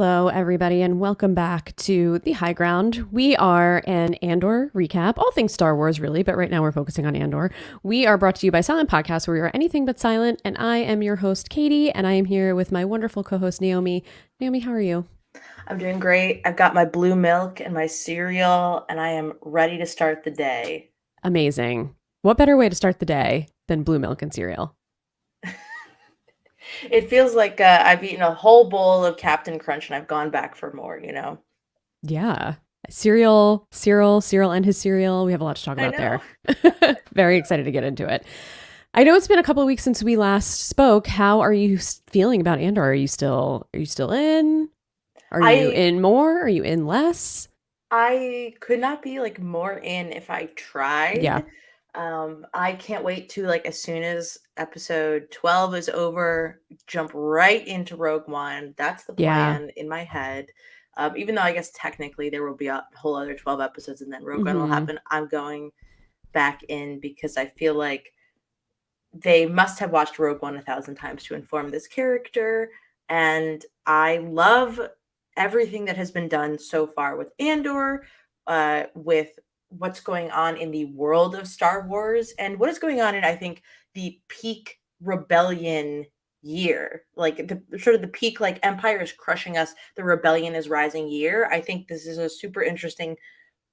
Hello, everybody, and welcome back to The High Ground. We are an Andor recap, all things Star Wars, really, but right now we're focusing on Andor. We are brought to you by Silent Podcast, where we are anything but silent, and I am your host, Katie, and I am here with my wonderful co-host, Naomi. Naomi, how are you? I'm doing great. I've got my blue milk and my cereal, and I am ready to start the day. Amazing. What better way to start the day than blue milk and cereal? It feels like I've eaten a whole bowl of Captain Crunch and I've gone back for more. Yeah. Cereal, and his cereal. We have a lot to talk I about know. there. Very excited to get into it. I know it's been a couple of weeks since we last spoke. How are you feeling about Andor? Are you still in? Are you I in more? Are you in less? I could not be like more in if I Yeah. tried. I can't wait to like as soon as episode 12 is over, jump right into Rogue One. That's the Yeah. plan in my head. Even though I guess technically there will be a whole other 12 episodes and then Rogue One will Mhm. happen, I'm going back in because I feel like they must have watched Rogue One 1,000 times to inform this character. And I love everything that has been done so far with Andor, with what's going on in the world of Star Wars, and what is going on in, I think, the peak rebellion year. Like the sort of the peak, like Empire is crushing us, the rebellion is rising year. I think this is a super interesting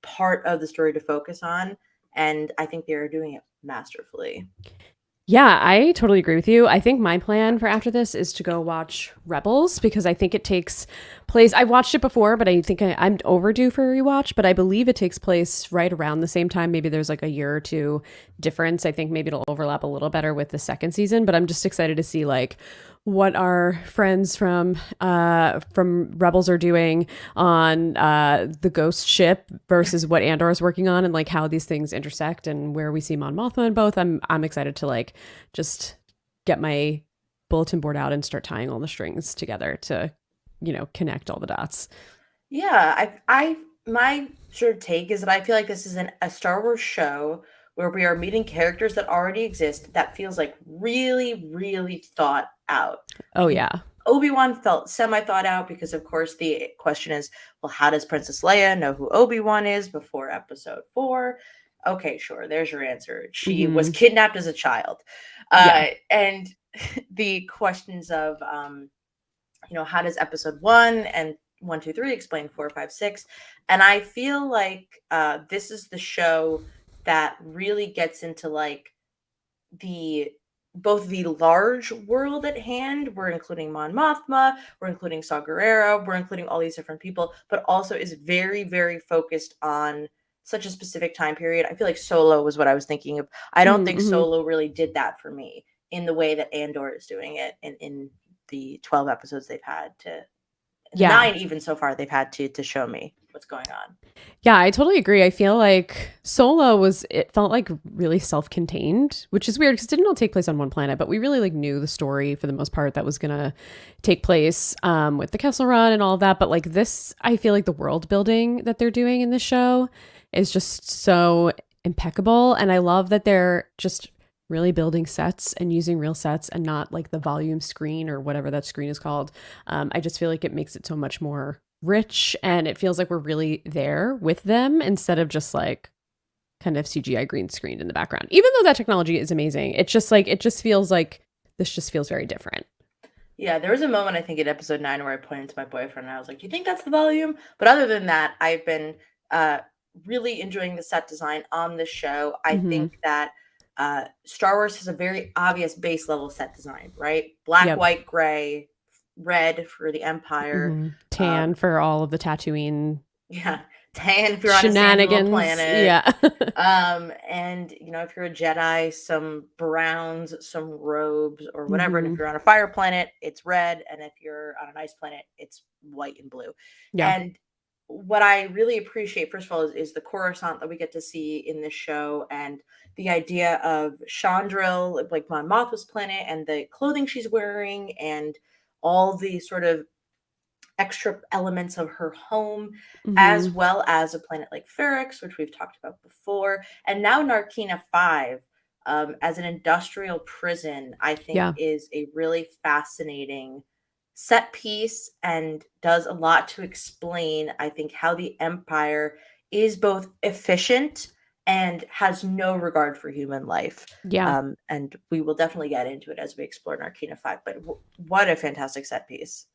part of the story to focus on. And I think they are doing it masterfully. Yeah, I totally agree with you. I think my plan for after this is to go watch Rebels because I think it takes place. I've watched it before, but I think I'm overdue for a rewatch. But I believe it takes place right around the same time. Maybe there's like a year or two difference. I think maybe it'll overlap a little better with the second season. But I'm just excited to see like what our friends from Rebels are doing on the Ghost ship versus what Andor is working on, and like how these things intersect and where we see Mon Mothma in both. I'm excited to like just get my bulletin board out and start tying all the strings together to connect all the dots. Yeah, I my sort of take is that I feel like this is a Star Wars show where we are meeting characters that already exist that feels like really, really thought out. I Oh think yeah. Obi-Wan felt semi thought out because of course the question is, well, how does Princess Leia know who Obi-Wan is before episode 4? Okay, sure, there's your answer. She was Mm-hmm. kidnapped as a child. Yeah. And the questions of how does episode 1 and 1, 2, 3 explain 4, 5, 6? And I feel like this is the show that really gets into like the both the large world at hand. We're including Mon Mothma, we're including Saw Gerrera, we're including all these different people, but also is very, very focused on such a specific time period. I feel like Solo was what I was thinking of. I don't think Mm-hmm. Solo really did that for me in the way that Andor is doing it in the 12 episodes they've had to, Yeah. 9 even so far, they've had to show me what's going on. Yeah, I totally agree. I feel like Solo it felt like really self-contained, which is weird because it didn't all take place on one planet, but we really like knew the story for the most part that was gonna take place with the Kessel Run and all of that. But like this, I feel like the world building that they're doing in this show is just so impeccable. And I love that they're just really building sets and using real sets and not like the volume screen or whatever that screen is called. I just feel like it makes it so much more rich and it feels like we're really there with them instead of just like kind of CGI green screened in the background. Even though that technology is amazing, it just feels like this just feels very different. Yeah, there was a moment I think in episode 9 where I pointed to my boyfriend and I was like, "Do you think that's the volume?" But other than that, I've been uh, really enjoying the set design on this show. I Mm-hmm. think that Star Wars has a very obvious base level set design, right? Black, Yep. white, gray, red for the Empire. Mm-hmm. Um, Tan for all of the Tatooine yeah, tan if you're on a sandy little shenanigans. planet. Yeah. And if you're a Jedi, some browns, some robes or whatever. And Mm-hmm. if you're on a fire planet, it's red. And if you're on an ice planet, it's white and blue. Yeah. And what I really appreciate, first of all, is the Coruscant that we get to see in this show, and the idea of Chandril, like Mon Mothma's planet, and the clothing she's wearing, and all the sort of extra elements of her home, Mm-hmm. as well as a planet like Ferrix, which we've talked about before, and now Narkina 5 as an industrial prison, I think Yeah. is a really fascinating set piece and does a lot to explain, I think, how the Empire is both efficient and has no regard for human life. Yeah. And we will definitely get into it as we explore Narkina 5. But what a fantastic set piece.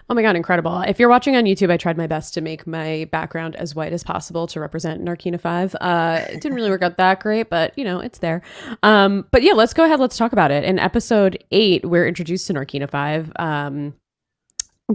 Oh my God, incredible. If you're watching on YouTube, I tried my best to make my background as white as possible to represent Narkina 5. It didn't really work out that great, but it's there. But yeah, let's go ahead. Let's talk about it. In episode 8, we're introduced to Narkina 5.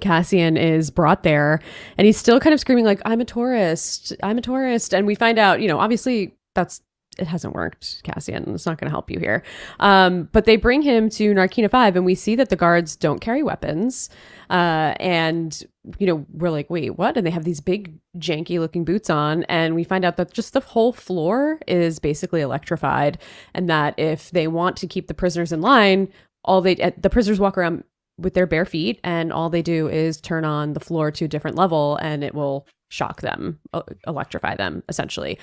Cassian is brought there and he's still kind of screaming like, I'm a tourist. I'm a tourist. And we find out, obviously it hasn't worked, Cassian. It's not going to help you here. But they bring him to Narkina 5 and we see that the guards don't carry weapons. And we're like, wait, what? And they have these big janky looking boots on. And we find out that just the whole floor is basically electrified. And that if they want to keep the prisoners in line, the prisoners walk around with their bare feet and all they do is turn on the floor to a different level and it will shock them, electrify them essentially.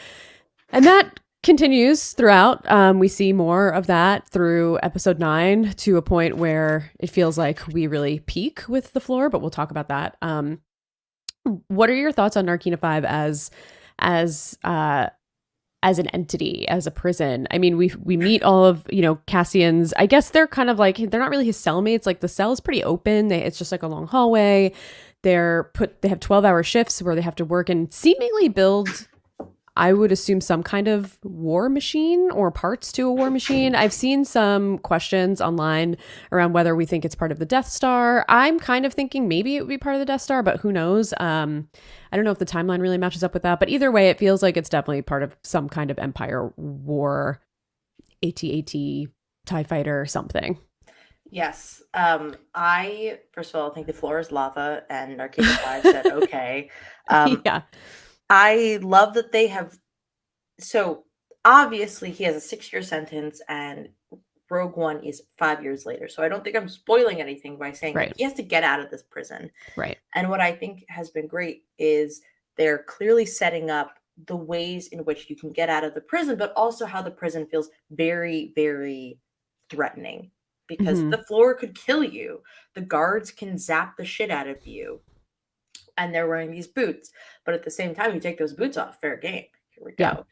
And that continues throughout. We see more of that through episode 9 to a point where it feels like we really peak with the floor, but we'll talk about that. What are your thoughts on Narkina 5 as an entity, as a prison? I mean, we meet all of, Cassian's, I guess they're kind of like, they're not really his cellmates. Like the cell is pretty open. It's just like a long hallway. They have 12-hour shifts where they have to work and seemingly build, I would assume, some kind of war machine or parts to a war machine. I've seen some questions online around whether we think it's part of the Death Star. I'm kind of thinking maybe it would be part of the Death Star, but who knows? I don't know if the timeline really matches up with that, but either way, it feels like it's definitely part of some kind of Empire war, AT-AT, TIE fighter, something. Yes. I, first of all, think the floor is lava and Narkina 5 said, okay. Yeah. I love that they have, so obviously he has a 6-year sentence and Rogue One is 5 years later. So I don't think I'm spoiling anything by saying Right. he has to get out of this prison. Right. And what I think has been great is they're clearly setting up the ways in which you can get out of the prison, but also how the prison feels very, very threatening because the floor could kill you. The guards can zap the shit out of you. And they're wearing these boots. But at the same time, you take those boots off, fair game. Here we go.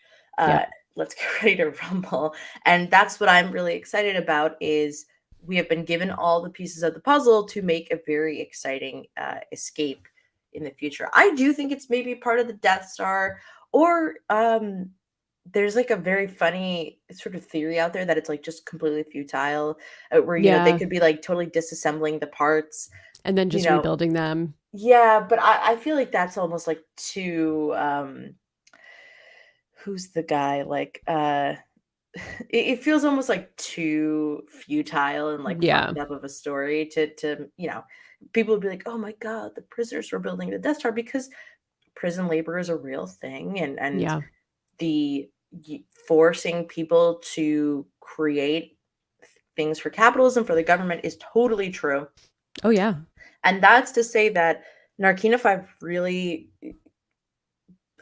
Let's get ready to rumble. And that's what I'm really excited about is we have been given all the pieces of the puzzle to make a very exciting escape in the future. I do think it's maybe part of the Death Star, or there's like a very funny sort of theory out there that it's like just completely futile, where they could be like totally disassembling the parts and then just rebuilding them. Yeah, but I feel like that's almost like too who's the guy? Like it feels almost like too futile and like fucked up of a story to people would be like, oh my God, the prisoners were building the Death Star, because prison labor is a real thing, and the forcing people to create things for capitalism, for the government, is totally true. Oh yeah. And that's to say that Narkina 5 really,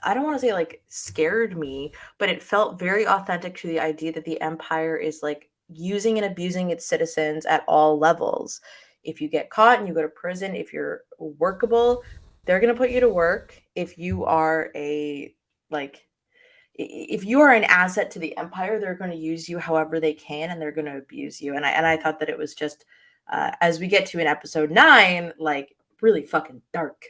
I don't want to say like scared me, but it felt very authentic to the idea that the Empire is like using and abusing its citizens at all levels. If you get caught and you go to prison, if you're workable, they're going to put you to work. If you are if you are an asset to the Empire, they're going to use you however they can, and they're going to abuse you. And I thought that it was just, as we get to in episode 9, like really fucking dark.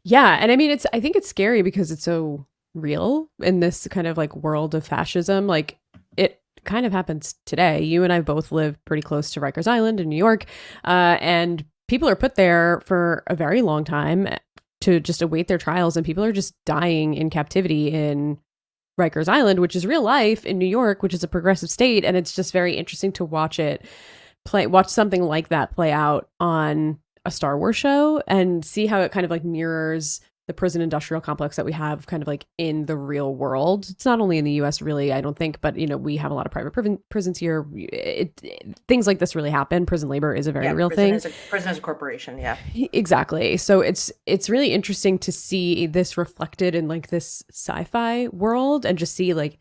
Yeah. And I mean, I think it's scary because it's so real in this kind of like world of fascism. Like it kind of happens today. You and I both live pretty close to Rikers Island in New York. And people are put there for a very long time to just await their trials. And people are just dying in captivity in Rikers Island, which is real life in New York, which is a progressive state. And it's just very interesting to watch something like that play out on a Star Wars show and see how it kind of like mirrors the prison industrial complex that we have kind of like in the real world. It's not only in the US really, I don't think, but we have a lot of private prisons here. Things like this really happen. Prison labor is a very real thing. Prison is a corporation. Yeah, exactly. So it's really interesting to see this reflected in like this sci-fi world and just see like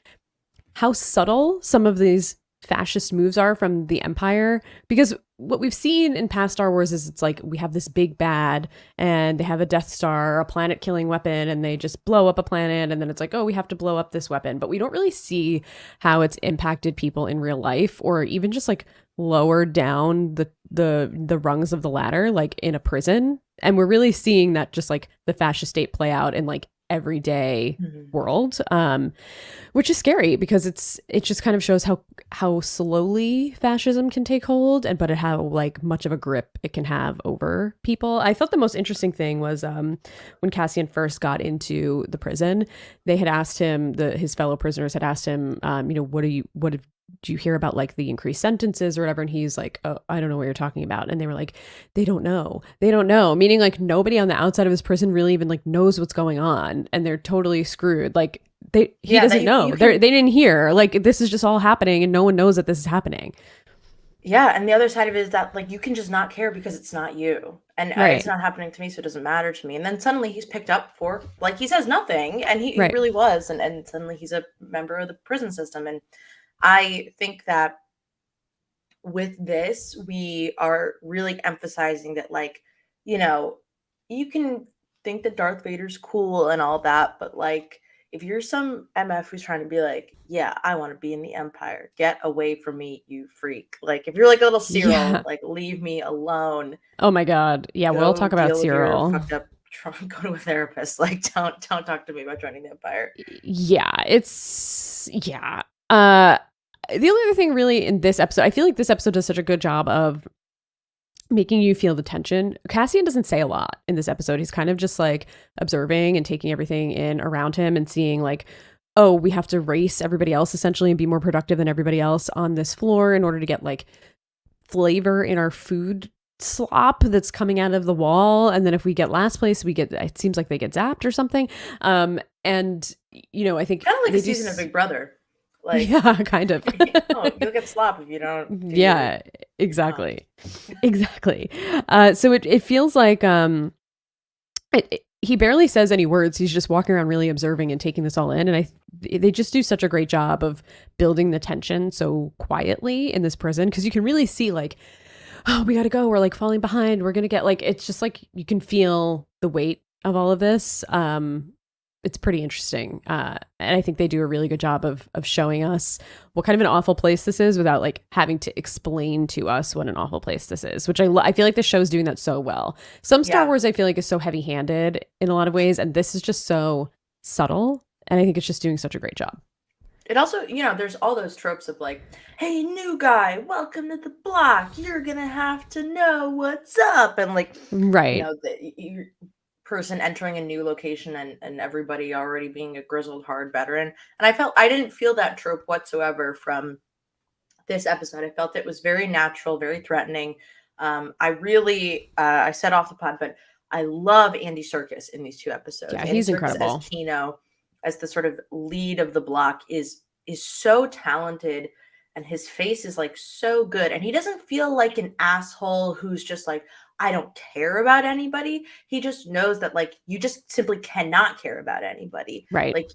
how subtle some of these fascist moves are from the Empire, because what we've seen in past Star Wars is it's like we have this big bad and they have a Death Star, a planet killing weapon, and they just blow up a planet. And then it's like, oh, we have to blow up this weapon. But we don't really see how it's impacted people in real life or even just like lowered down the rungs of the ladder, like in a prison. And we're really seeing that just like the fascist state play out in like everyday world, which is scary because it just kind of shows how slowly fascism can take hold and but how like much of a grip it can have over people. I thought the most interesting thing was when Cassian first got into the prison, they had asked him, his fellow prisoners had asked him, what do you hear about like the increased sentences or whatever? And he's like, oh, I don't know what you're talking about. And they were like, they don't know, meaning like nobody on the outside of his prison really even like knows what's going on, and they're totally screwed. Like he doesn't know. They didn't hear. Like this is just all happening, and no one knows that this is happening. Yeah, and the other side of it is that like you can just not care because it's not you, and it's not happening to me, so it doesn't matter to me. And then suddenly he's picked up for like he says nothing, and he really was, and suddenly he's a member of the prison system. And I think that with this, we are really emphasizing that, like, you know, you can think that Darth Vader's cool and all that, but like, if you're some MF who's trying to be like, yeah, I want to be in the Empire, get away from me, you freak. Like, if you're like a little Cyril, like, leave me alone. Oh my God. Yeah, we'll talk about Cyril. Fucked up, go to a therapist. Like, don't talk to me about joining the Empire. Yeah, the only other thing really in this episode, I feel like this episode does such a good job of making you feel the tension. Cassian doesn't say a lot in this episode. He's kind of just like observing and taking everything in around him and seeing like, oh, we have to race everybody else essentially and be more productive than everybody else on this floor in order to get like flavor in our food slop that's coming out of the wall. And then if we get last place, it seems like they get zapped or something. And you know, I think kind of like a season of Big Brother. Like, yeah, kind of. You'll get slop if you don't. Yeah, exactly. Exactly. So it feels like he barely says any words. He's just walking around really observing and taking this all in. And they just do such a great job of building the tension so quietly in this prison, because you can really see like, oh, we got to go. We're like falling behind. We're going to get like, it's just like you can feel the weight of all of this. It's pretty interesting. And I think they do a really good job of showing us what kind of an awful place this is without like having to explain to us what an awful place this is, which I feel like the show's doing that so well. Some Star Wars I feel like is so heavy handed in a lot of ways, and this is just so subtle. And I think it's just doing such a great job. It also, you know, there's all those tropes of like, hey, new guy, welcome to the block. You're going to have to know what's up. And like, right. You know, person entering a new location and everybody already being a grizzled hard veteran. And I didn't feel that trope whatsoever from this episode. I felt it was very natural, very threatening. I really I said off the pod, but I love Andy Serkis in these two episodes. Yeah, Andy he's Serkis incredible. As Kino, as the sort of lead of the block, is so talented, and his face is like so good, and he doesn't feel like an asshole who's just like, I don't care about anybody. He just knows that like you just simply cannot care about anybody. Right. Like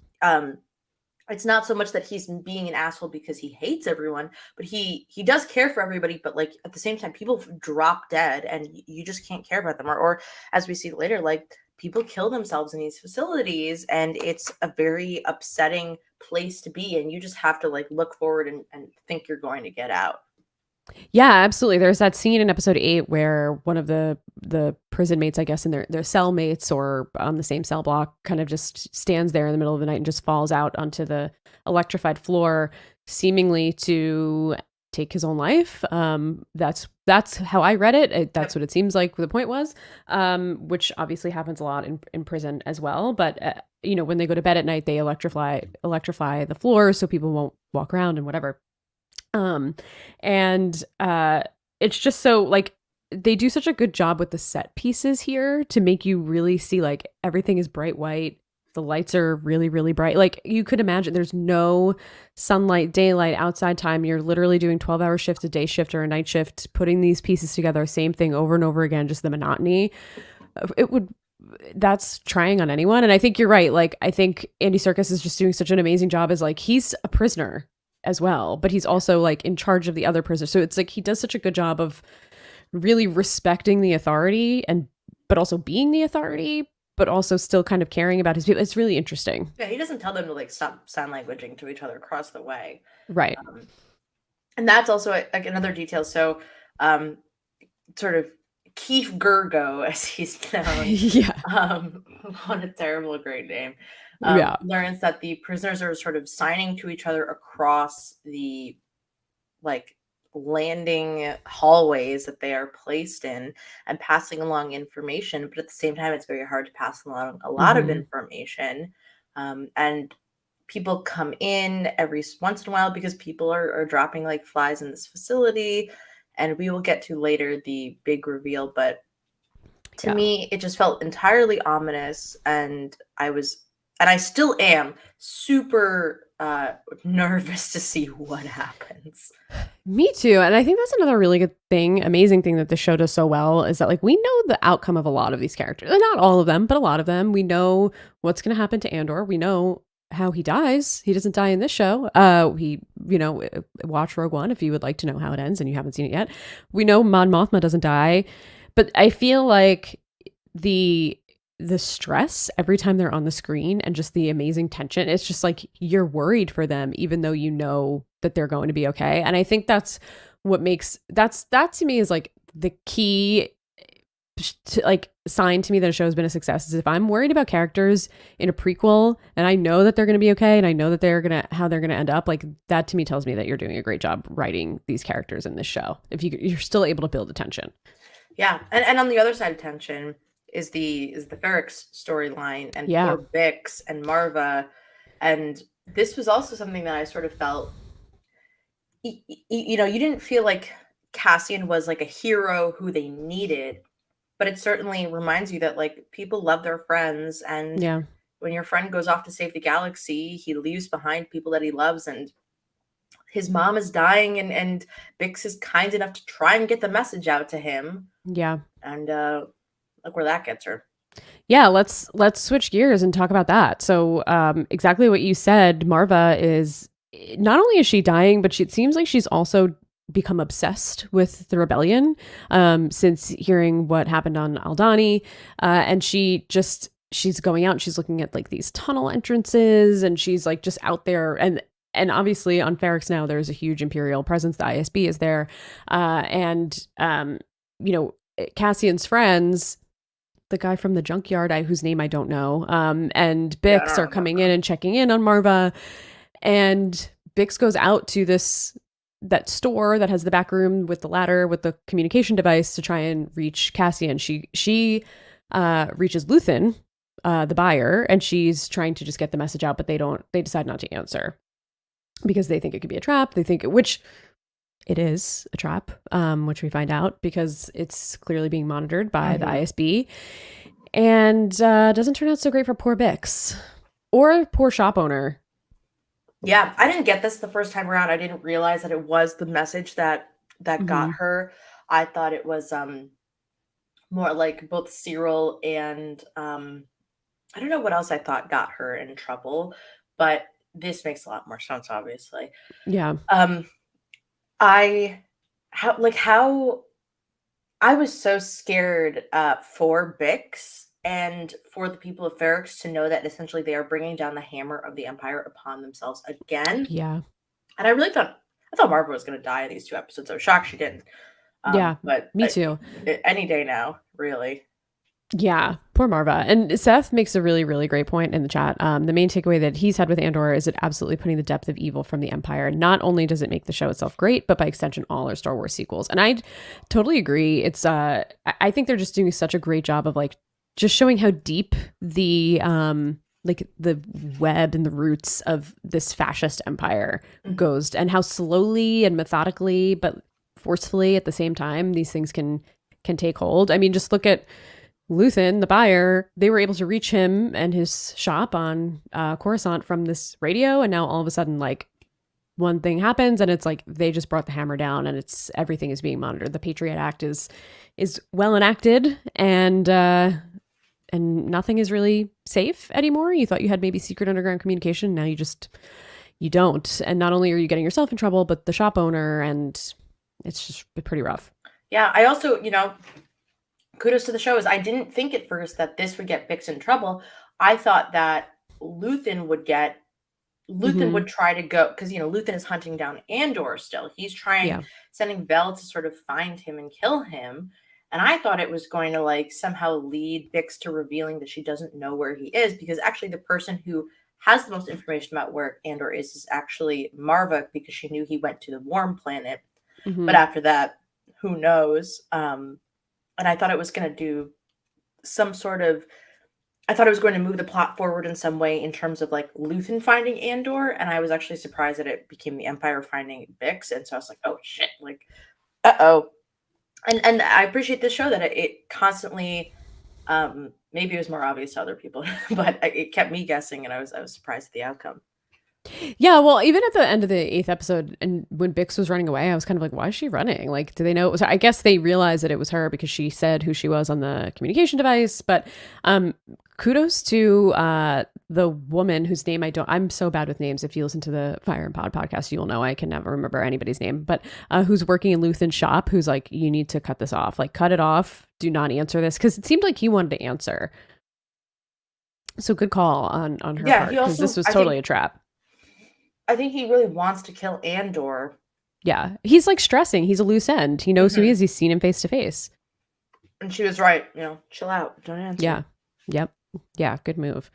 it's not so much that he's being an asshole because he hates everyone, but he does care for everybody, but like at the same time people drop dead and you just can't care about them, or as we see later, like people kill themselves in these facilities, and it's a very upsetting place to be, and you just have to like look forward and think you're going to get out. Yeah, absolutely. There's that scene in episode 8 where one of the prison mates, I guess, and their cellmates or on the same cell block kind of just stands there in the middle of the night and just falls out onto the electrified floor, seemingly to take his own life. That's how I read it. That's what it seems like the point was, which obviously happens a lot in prison as well. But, you know, when they go to bed at night, they electrify the floor so people won't walk around and whatever. It's just so like they do such a good job with the set pieces here to make you really see like everything is bright white. The lights are really, really bright. Like you could imagine there's no sunlight, daylight, outside time. You're literally doing 12-hour shift, a day shift or a night shift, putting these pieces together, same thing over and over again, just the monotony. That's trying on anyone. And I think you're right. Like, I think Andy Serkis is just doing such an amazing job as like, he's a prisoner as well, but he's also like in charge of the other prisoners. So it's like he does such a good job of really respecting the authority and but also being the authority, but also still kind of caring about his people. It's really interesting. Yeah, he doesn't tell them to like stop sign languaging to each other across the way. Right. Um, and that's also like another detail. So, um, sort of Keith Gergo, as he's known, Yeah. um, what a terrible, great name, Yeah. learns that the prisoners are sort of signing to each other across the like landing hallways that they are placed in and passing along information. But at the same time, it's very hard to pass along a lot of Hmm. information. And people come in every once in a while because people are dropping like flies in this facility. And we will get to later the big reveal. But to Yeah. me, it just felt entirely ominous. And I still am super nervous to see what happens. Me too. And I think that's another really good thing, amazing thing that the show does so well is that like we know the outcome of a lot of these characters. Not all of them, but a lot of them. We know what's going to happen to Andor. We know how he dies. He doesn't die in this show. Watch Rogue One if you would like to know how it ends and you haven't seen it yet. We know Mon Mothma doesn't die, but I feel like the stress every time they're on the screen and just the amazing tension, it's just like you're worried for them even though you know that they're going to be okay. And I think that's what makes that to me is like the key to like sign to me that a show has been a success is if I'm worried about characters in a prequel and I know that they're going to be okay and I know that they're going to how they're going to end up, like that to me tells me that you're doing a great job writing these characters in this show if you're still able to build attention. Yeah, and on the other side of tension is the Ferrex storyline and Yeah. poor Bix and Marva, and this was also something that I sort of felt, you didn't feel like Cassian was like a hero who they needed, but it certainly reminds you that like people love their friends, and Yeah. when your friend goes off to save the galaxy, he leaves behind people that he loves, and his mom is dying, and Bix is kind enough to try and get the message out to him, Yeah. and look where that gets her. Yeah, let's switch gears and talk about that. So, exactly what you said, Marva is not only is she dying, but it seems like she's also become obsessed with the rebellion since hearing what happened on Aldani, and she's going out and she's looking at like these tunnel entrances, and she's like just out there and obviously on Ferrex now there's a huge Imperial presence. The ISB is there, and Cassian's friends, the guy from the junkyard, whose name I don't know, and Yeah, I Bix don't are coming in remember. and checking in on Marva, and Bix goes out to that store that has the back room with the ladder with the communication device to try and reach Cassian. She reaches Luthen, the buyer, and she's trying to just get the message out, but they decide not to answer because they think it could be a trap. They think which it is a trap, which we find out because it's clearly being monitored by the ISB, and doesn't turn out so great for poor Bix or poor shop owner. Yeah, I didn't get this the first time around. I didn't realize that it was the message that got Mhm. her. I thought it was more like both Cyril and I don't know what else I thought got her in trouble, but this makes a lot more sense, obviously. Yeah. Um, I how I was so scared for Bix and for the people of Ferrex to know that essentially they are bringing down the hammer of the Empire upon themselves again. Yeah. And I thought Marva was going to die in these 2 episodes. I was shocked she didn't. Yeah. But Me too. any day now, really. Yeah, poor Marva. And Seth makes a really, really great point in the chat. The main takeaway that he's had with Andor is it absolutely putting the depth of evil from the Empire. Not only does it make the show itself great, but by extension, all our Star Wars sequels. And I totally agree. It's I think they're just doing such a great job of like just showing how deep the like the web and the roots of this fascist empire goes, and how slowly and methodically, but forcefully at the same time, these things can take hold. I mean, just look at Luthen, the buyer. They were able to reach him and his shop on Coruscant from this radio, and now all of a sudden, like one thing happens, and it's like they just brought the hammer down, and it's everything is being monitored. The Patriot Act is well enacted, and nothing is really safe anymore. You thought you had maybe secret underground communication, now you don't. And not only are you getting yourself in trouble, but the shop owner, and it's just pretty rough. Yeah, I also, kudos to the show is I didn't think at first that this would get Bix in trouble. I thought that Luthen would get Luthen Hmm. would try to go because Luthen is hunting down Andor still. He's trying Yeah. sending Bell to sort of find him and kill him. And I thought it was going to like somehow lead Bix to revealing that she doesn't know where he is, because actually the person who has the most information about where Andor is actually Marva, because she knew he went to the warm planet. But Hmm. after that, who knows? And I thought it was going to do some sort of I thought it was going to move the plot forward in some way in terms of like Luthen finding Andor, and I was actually surprised that it became the Empire finding Bix, and so I was like, oh shit, like, oh, and I appreciate this show that it constantly, maybe it was more obvious to other people, but it kept me guessing, and I was surprised at the outcome. Yeah, well, even at the end of the eighth episode, and when Bix was running away, I was kind of like, why is she running? Like, do they know it was her? I guess they realized that it was her because she said who she was on the communication device. But kudos to the woman whose name I'm so bad with names. If you listen to the Fire and Pod podcast, you will know I can never remember anybody's name. But who's working in Luthen's shop, who's like, you need to cut this off. Like, cut it off. Do not answer this. Because it seemed like he wanted to answer. So good call on her Yeah, part, he because this also, was totally a trap. I think he really wants to kill Andor. Yeah. He's like stressing. He's a loose end. He knows who he Hmm. is. He's seen him face to face. And she was right, chill out, don't Yeah. answer. Yep. Yeah. Good move.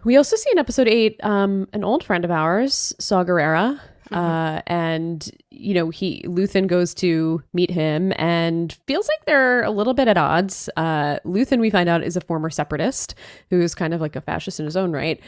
We also see in episode 8, an old friend of ours, Saw Gerrera. And Luthen goes to meet him and feels like they're a little bit at odds. Luthen, we find out, is a former separatist who's kind of like a fascist in his own right.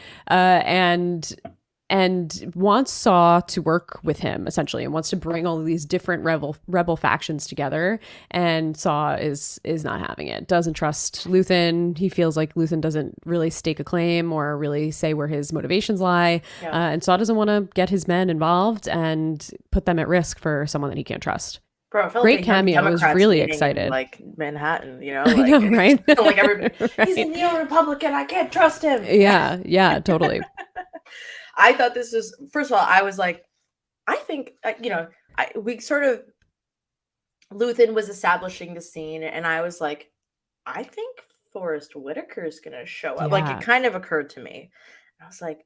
And wants Saw to work with him essentially, and wants to bring all of these different rebel factions together. And Saw is not having it. Doesn't trust Luthen. He feels like Luthen doesn't really stake a claim or really say where his motivations lie. Yeah. And Saw doesn't want to get his men involved and put them at risk for someone that he can't trust. Bro, it felt Great like a young cameo. I was Democrats really meeting in excited. like Manhattan, I know, like right? like everybody, he's a Right. neo-Republican, I can't trust him. Yeah, totally. I thought this was, first of all, I was like, I think, we sort of, Luthen was establishing the scene, and I was like, I think Forrest Whitaker is going to show up. Like, it Yeah. kind of occurred to me. I was like,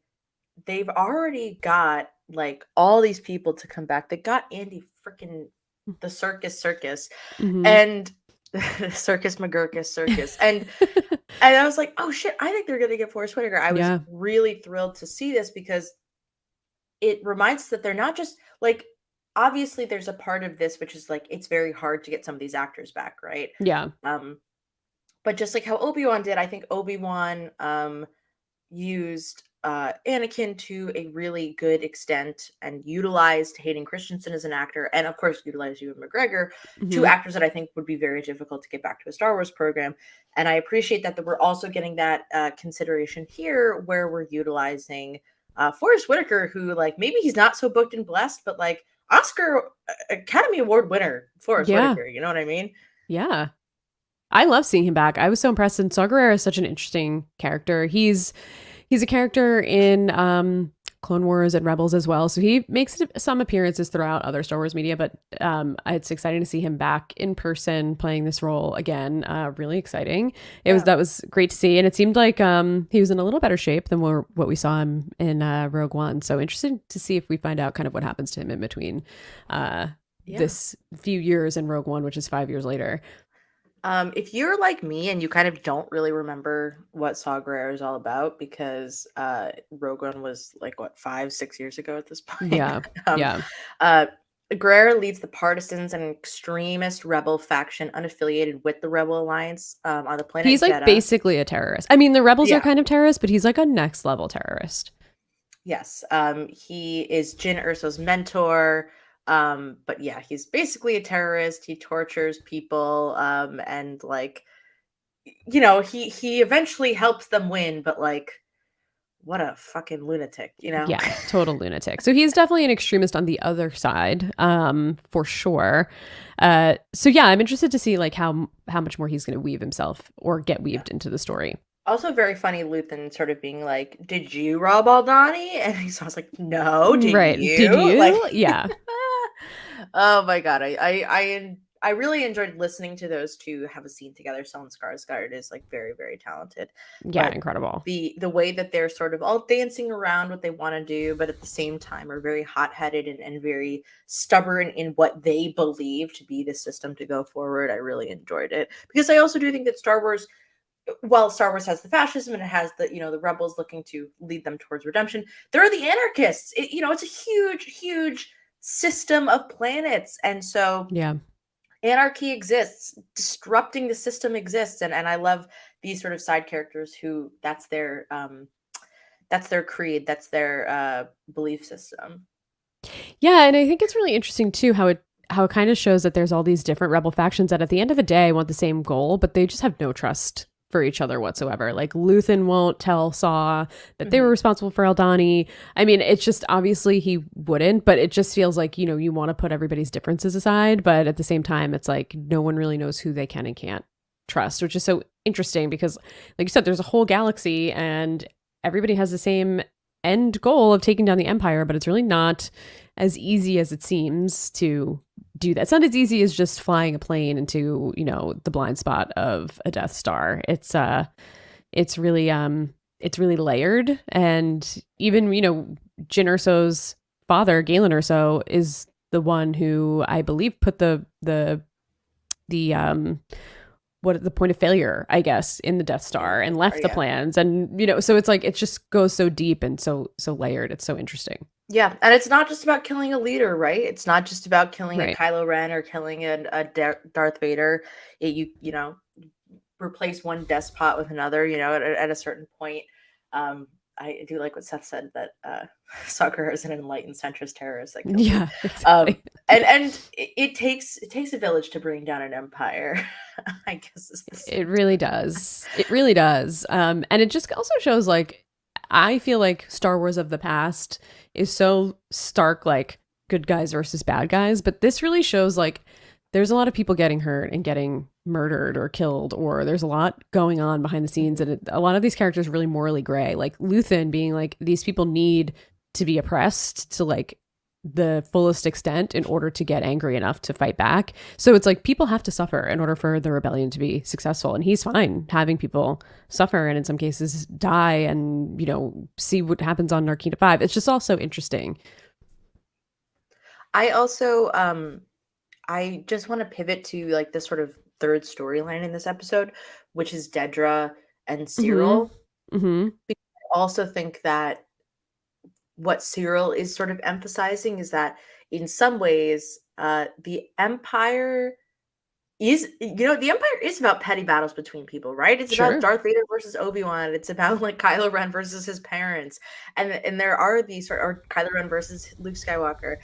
they've already got like all these people to come back. They got Andy freaking the circus, Mhm. and Circus McGurkus circus, and I was like, oh shit, I think they're gonna get Forrest Whitaker. I was Yeah. really thrilled to see this, because it reminds us that they're not just like, obviously there's a part of this which is like it's very hard to get some of these actors back, right? Yeah. Um, but just like how Obi-Wan did, I think Obi-Wan used Anakin to a really good extent and utilized Hayden Christensen as an actor, and of course utilized Ewan McGregor, two Mhm. actors that I think would be very difficult to get back to a Star Wars program. And I appreciate that we're also getting that consideration here, where we're utilizing Forrest Whitaker, who like maybe he's not so booked and blessed, but like Oscar Academy Award winner Forrest Yeah. Whitaker. You know what I mean? Yeah. I love seeing him back. I was so impressed. And Saw Gerrera is such an interesting character. He's a character in Clone Wars and Rebels as well. So he makes some appearances throughout other Star Wars media, but it's exciting to see him back in person playing this role again. Really exciting. That was great to see, and it seemed like he was in a little better shape than what we saw him in Rogue One. So interested to see if we find out kind of what happens to him in between this few years in Rogue One, which is 5 years later. If you're like me and you kind of don't really remember what Saw Gerrera is all about, because Rogue One was like what 5-6 years ago at this point. Yeah. Yeah. Gerrera leads the partisans and extremist rebel faction unaffiliated with the Rebel Alliance on the planet He's like Jeddah. basically a terrorist. I mean, the rebels are kind of terrorists, but he's like a next level terrorist. Yes. He is Jyn Erso's mentor. But yeah, he's basically a terrorist. He tortures people, and like, he eventually helps them win, but like, what a fucking lunatic, Yeah, total lunatic. So he's definitely an extremist on the other side, for sure. So yeah, I'm interested to see like how much more he's going to weave himself or get weaved into the story. Also very funny, Luthen sort of being like, did you rob Aldani? And he was like, no, did Right. you? Did you? Like, Yeah. oh my God. I I really enjoyed listening to those two have a scene together. Stellan Skarsgård is like very, very talented, Yeah, but incredible. the way that they're sort of all dancing around what they want to do, but at the same time are very hot headed and very stubborn in what they believe to be the system to go forward. I really enjoyed it because I also do think that Star Wars, while Star Wars has the fascism and it has the, you know, the rebels looking to lead them towards redemption, there are the anarchists. You know, it's a huge, huge system of planets, and so Yeah. anarchy exists, disrupting the system exists, and I love these sort of side characters who that's their creed, that's their belief system. Yeah, and I think it's really interesting too how it kind of shows that there's all these different rebel factions that at the end of the day want the same goal, but they just have no trust for each other whatsoever. Like Luthen won't tell Saw that they were Mhm. responsible for Eldani. I mean, it's just obviously he wouldn't, but it just feels like, you know, you want to put everybody's differences aside, but at the same time, it's like no one really knows who they can and can't trust, which is so interesting because, like you said, there's a whole galaxy and everybody has the same end goal of taking down the Empire, but it's really not as easy as it seems to do that. It's not as easy as just flying a plane into, you know, the blind spot of a Death Star. It's really layered, and even, you know, Jyn Erso's father, Galen Erso, is the one who I believe put the what the point of failure, I guess, in the Death Star and left the Yeah. plans. And, you know, so it's like it just goes so deep and so layered. It's so interesting. Yeah, and it's not just about killing a leader, right? It's not just about killing a Right. Kylo Ren or killing Darth Vader. You know, replace one despot with another. You know, at a certain point, I do like what Seth said that Soccer is an enlightened centrist terrorist that kills you. Yeah, exactly. And it takes a village to bring down an empire. I guess is the It same. really does. It really does. And it just also shows like I feel like Star Wars of the past is so stark, like good guys versus bad guys. But this really shows like there's a lot of people getting hurt and getting murdered or killed, or there's a lot going on behind the scenes. And a lot of these characters are really morally gray. Like Luthen being like, these people need to be oppressed to like the fullest extent in order to get angry enough to fight back. So it's like people have to suffer in order for the rebellion to be successful. And he's fine having people suffer and in some cases die and, you know, see what happens on Narkina 5. It's just all so interesting. I also I just want to pivot to like this sort of third storyline in this episode, which is Dedra and Mm-hmm. Cyril. Mm-hmm. I also think that what Cyril is sort of emphasizing is that in some ways, the Empire is, you know, the Empire is about petty battles between people, right? It's about Sure. Darth Vader versus Obi-Wan. It's about like Kylo Ren versus his parents. And there are these sort, or Kylo Ren versus Luke Skywalker.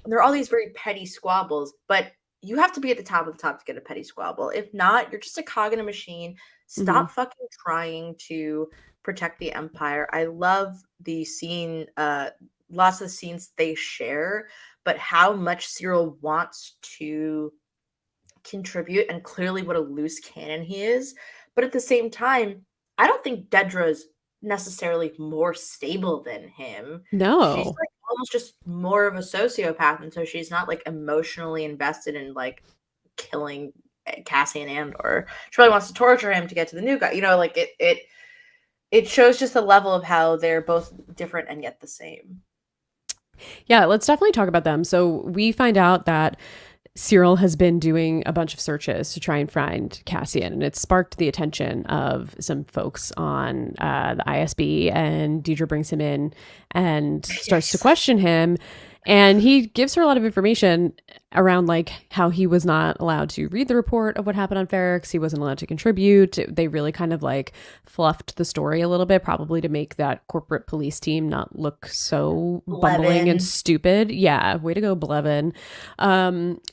There are all these very petty squabbles, but you have to be at the top of the top to get a petty squabble. If not, you're just a cog in a machine. Mm-hmm. Stop fucking trying to protect the empire. I love the scene, lots of the scenes they share, but how much Cyril wants to contribute and clearly what a loose cannon he is. But at the same time, I don't think Dedra's necessarily more stable than him. She's No. like almost just more of a sociopath, and so she's not like emotionally invested in like killing Cassian Andor. She really wants to torture him to get to the new guy. You know, like it shows just the level of how they're both different and yet the same. Yeah, let's definitely talk about them. So we find out that Cyril has been doing a bunch of searches to try and find Cassian, and it sparked the attention of some folks on the ISB. And Deidre brings him in and starts to Yes. question him. And he gives her a lot of information around like how he was not allowed to read the report of what happened on Ferrix. He wasn't allowed to contribute. They really kind of like fluffed the story a little bit, probably to make that corporate police team not look so bumbling and Levin. stupid. Yeah, way to go, Blevin.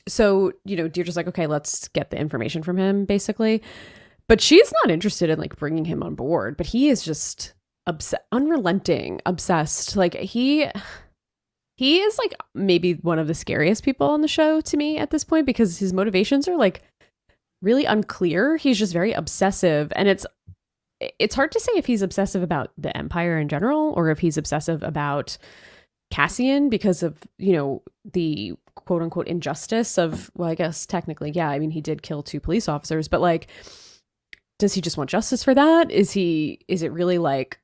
So, you know, Deirdre's like, okay, let's get the information from him, basically. But she's not interested in like bringing him on board, but he is just unrelenting, obsessed. Like he is like maybe one of the scariest people on the show to me at this point because his motivations are like really unclear. He's just very obsessive, and it's hard to say if he's obsessive about the Empire in general or if he's obsessive about Cassian because of, you know, the quote unquote injustice of, well, I guess technically, yeah, I mean, he did kill 2 police officers, but like, does he just want justice for that? Is it really like,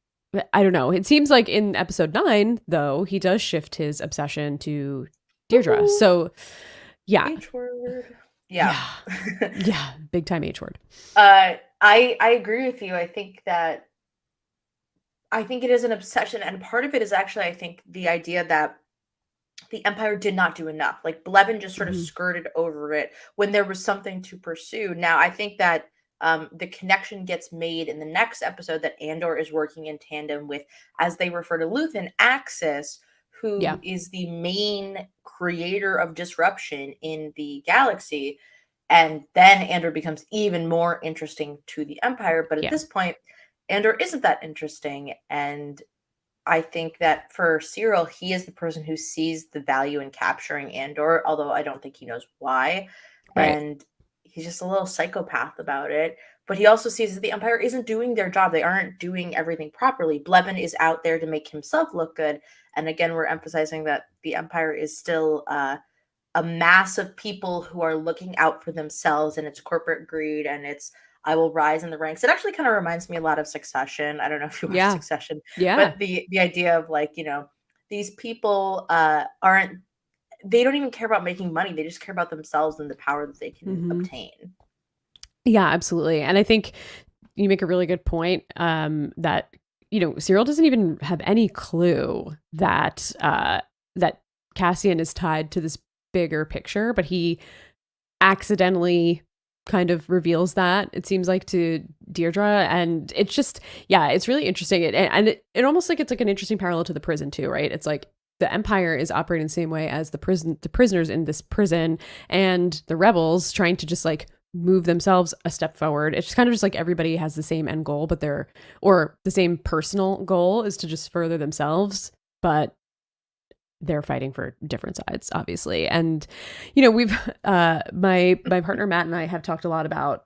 I don't know. It seems like in episode 9, though, he does shift his obsession to Deirdre. Woo-hoo. So yeah, H word. Yeah. yeah, yeah, big time H word. I agree with you. I think it is an obsession, and part of it is actually, I think, the idea that the Empire did not do enough. Like Blevin just sort of Mhm. skirted over it when there was something to pursue. Now, I think that the connection gets made in the next episode that Andor is working in tandem with, as they refer to Luthen, Axis, Yeah, who is the main creator of disruption in the galaxy. And then Andor becomes even more interesting to the Empire. But at yeah, this point, Andor isn't that interesting. And I think that for Cyril, he is the person who sees the value in capturing Andor, although I don't think he knows why. right. And he's just a little psychopath about it. But he also sees that the Empire isn't doing their job. They aren't doing everything properly. Blevin is out there to make himself look good. And again, we're emphasizing that the Empire is still a mass of people who are looking out for themselves, and it's corporate greed, and it's I will rise in the ranks. It actually kind of reminds me a lot of Succession. I don't know if you watch Yeah, Succession, yeah. but the idea of like, these people aren't they don't even care about making money. They just care about themselves and the power that they can Hmm. obtain. Yeah, absolutely. And I think you make a really good point, that Cyril doesn't even have any clue that that Cassian is tied to this bigger picture, but he accidentally kind of reveals that, it seems like, to Deirdre. And it's just, yeah, it's really interesting. It almost like it's like an interesting parallel to the prison too, right? It's like the Empire is operating the same way as the prisoners in this prison, and the rebels trying to just like move themselves a step forward. It's kind of just like everybody has the same end goal, but or the same personal goal is to just further themselves, but they're fighting for different sides, obviously. And we've my partner Matt and I have talked a lot about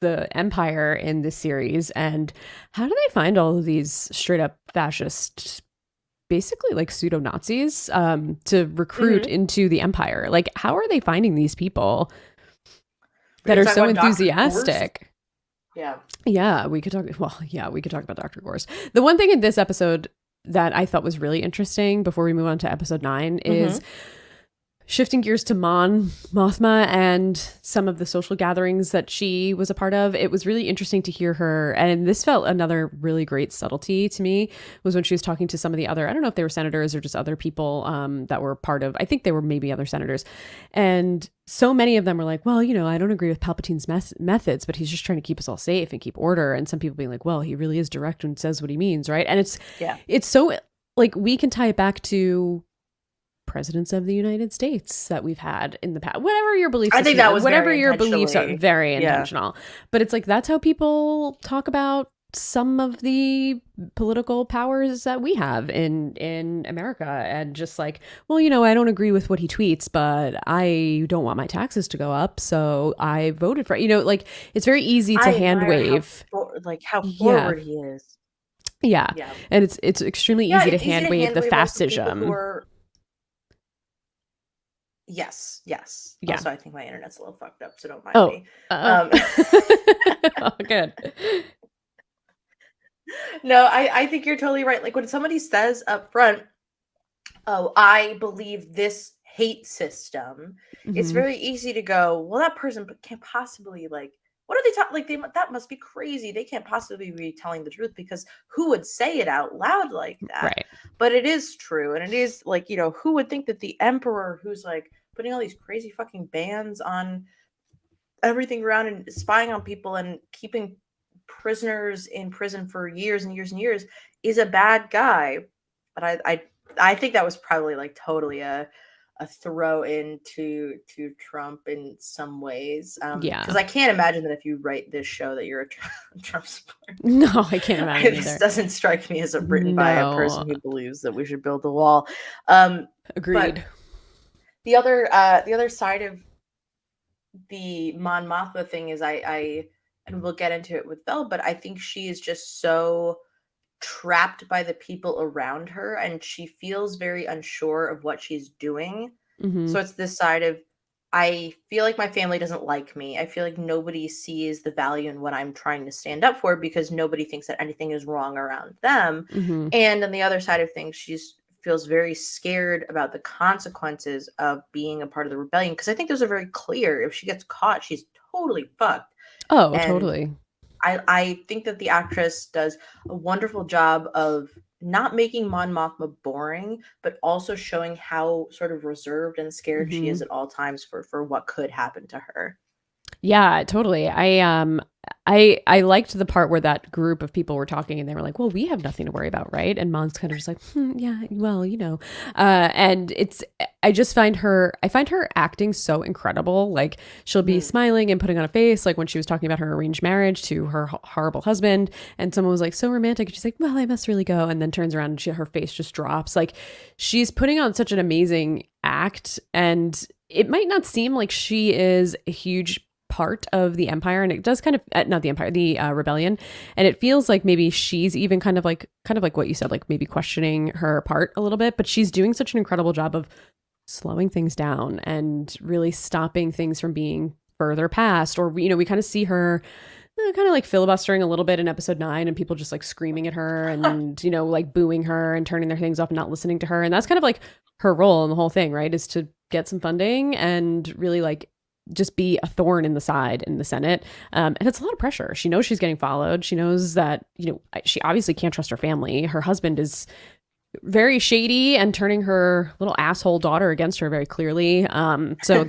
the Empire in this series, and how do they find all of these straight up fascist, basically like pseudo Nazis, to recruit Mm-hmm. into the Empire? Like, how are they finding these people We're that gonna are talk so about Dr. Gorst. enthusiastic? Yeah. Yeah, we could talk. Well, yeah, we could talk about Dr. Gorst. The one thing in this episode that I thought was really interesting before we move on to episode 9 is Mm-hmm. shifting gears to Mothma and some of the social gatherings that she was a part of. It was really interesting to hear her. And this felt another really great subtlety to me, was when she was talking to some of the other, I don't know if they were senators or just other people that were part of, I think they were maybe other senators. And so many of them were like, well, I don't agree with Palpatine's methods, but he's just trying to keep us all safe and keep order. And some people being like, well, he really is direct and says what he means, right? And Yeah. it's so, like, we can tie it back to presidents of the United States that we've had in the past. Whatever your belief I think system, that was whatever very your beliefs are, intentionally. very Yeah. intentional. But it's like, that's how people talk about some of the political powers that we have in America. And just like, well, I don't agree with what he tweets, but I don't want my taxes to go up, so I voted for, like, it's very easy to I hand admire wave. how Yeah. forward he is. Yeah. Yeah. And it's extremely Yeah, easy to it's easy hand to wave hand the wave also people who fascism. are. Yes, yes. Yeah. Also, I think my internet's a little fucked up, so don't mind Oh, me. oh. Um, Oh, good. no, I think you're totally right. Like when somebody says up front, "Oh, I believe this hate system," it's Hmm. very easy to go, "Well, that person can't possibly like. What are they talking? Like that must be crazy. They can't possibly be telling the truth because who would say it out loud like that?" Right. But it is true, and it is like who would think that the emperor, who's like putting all these crazy fucking bans on everything around and spying on people and keeping prisoners in prison for years and years and years, is a bad guy. But I think that was probably like totally a throw into to Trump in some ways. Yeah. Because I can't imagine that if you write this show that you're a Trump supporter. No, I can't imagine This either. doesn't strike me as written by a No. person who believes that we should build a wall. But Agreed. the other side of the Mon Mothma thing is I and we'll get into it with Belle, but I think she is just so trapped by the people around her, and she feels very unsure of what she's doing. Mm-hmm. So it's this side of, I feel like my family doesn't like me. I feel like nobody sees the value in what I'm trying to stand up for because nobody thinks that anything is wrong around them. Mm-hmm. And on the other side of things, she's feels very scared about the consequences of being a part of the rebellion because I think those are very clear. If she gets caught, she's totally fucked. Oh, And totally. I think that the actress does a wonderful job of not making Mon Mothma boring, but also showing how sort of reserved and scared she is Mm-hmm. at all times for what could happen to her. Yeah, totally. I liked the part where that group of people were talking and they were like, "Well, we have nothing to worry about, right?" And Mom's kind of just like, "Yeah, well, you know." And it's I find her acting so incredible. Like she'll be Mhm. smiling and putting on a face like when she was talking about her arranged marriage to her horrible husband and someone was like, "So romantic." And she's like, "Well, I must really go." And then turns around and her face just drops. Like she's putting on such an amazing act and it might not seem like she is a huge part of the empire and it does kind of not the empire the rebellion and it feels like maybe she's even kind of like what you said like maybe questioning her part a little bit but she's doing such an incredible job of slowing things down and really stopping things from being further past or you know we kind of see her kind of like filibustering a little bit in episode 9 and people just like screaming at her and you know like booing her and turning their things off and not listening to her and that's kind of like her role in the whole thing right is to get some funding and really like just be a thorn in the side in the Senate. And it's a lot of pressure. She knows she's getting followed. She knows that, you know, she obviously can't trust her family. Her husband is very shady and turning her little asshole daughter against her very clearly. So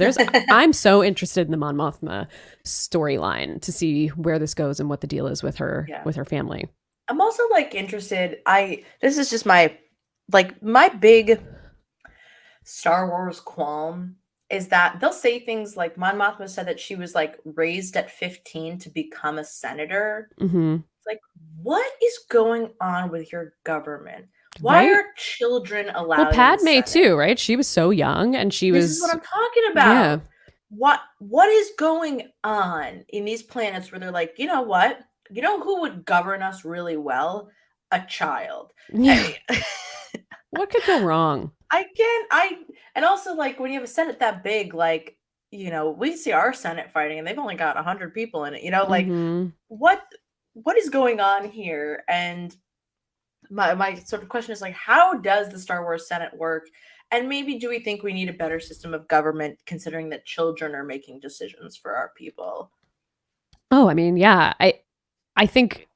I'm so interested in the Mon Mothma storyline to see where this goes and what the deal is Yeah. with her family. I'm also like interested. This is just my big Star Wars qualm is that they'll say things like Mon Mothma said that she was like raised at 15 to become a senator. Mm-hmm. It's like, what is going on with your government? Why Right? are children Well, allowed in the Padme Senate? too, right? She was so young and she This is what was, I'm talking yeah. about. What is going on in these planets where they're like, you know what? You know who would govern us really well? A child. Yeah. What could go wrong? I can I and also like when you have a Senate that big, like, we see our Senate fighting and they've only got 100 people in it, like Mm-hmm. what what is going on here? And my sort of question is like, how does the Star Wars Senate work? And maybe do we think we need a better system of government considering that children are making decisions for our people? Oh, I mean, yeah. I think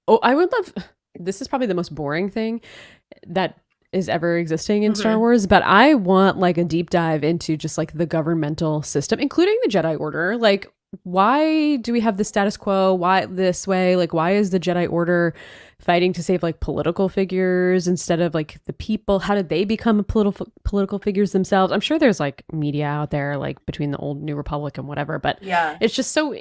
oh, I would love this is probably the most boring thing that is ever existing in Star Mhm. Wars, but I want like a deep dive into just like the governmental system, including the Jedi Order. Like, why do we have the status quo? Why this way? Like, why is the Jedi Order fighting to save like political figures instead of like the people? How did they become political figures themselves? I'm sure there's like media out there like between the old New Republic and whatever, but Yeah. it's just so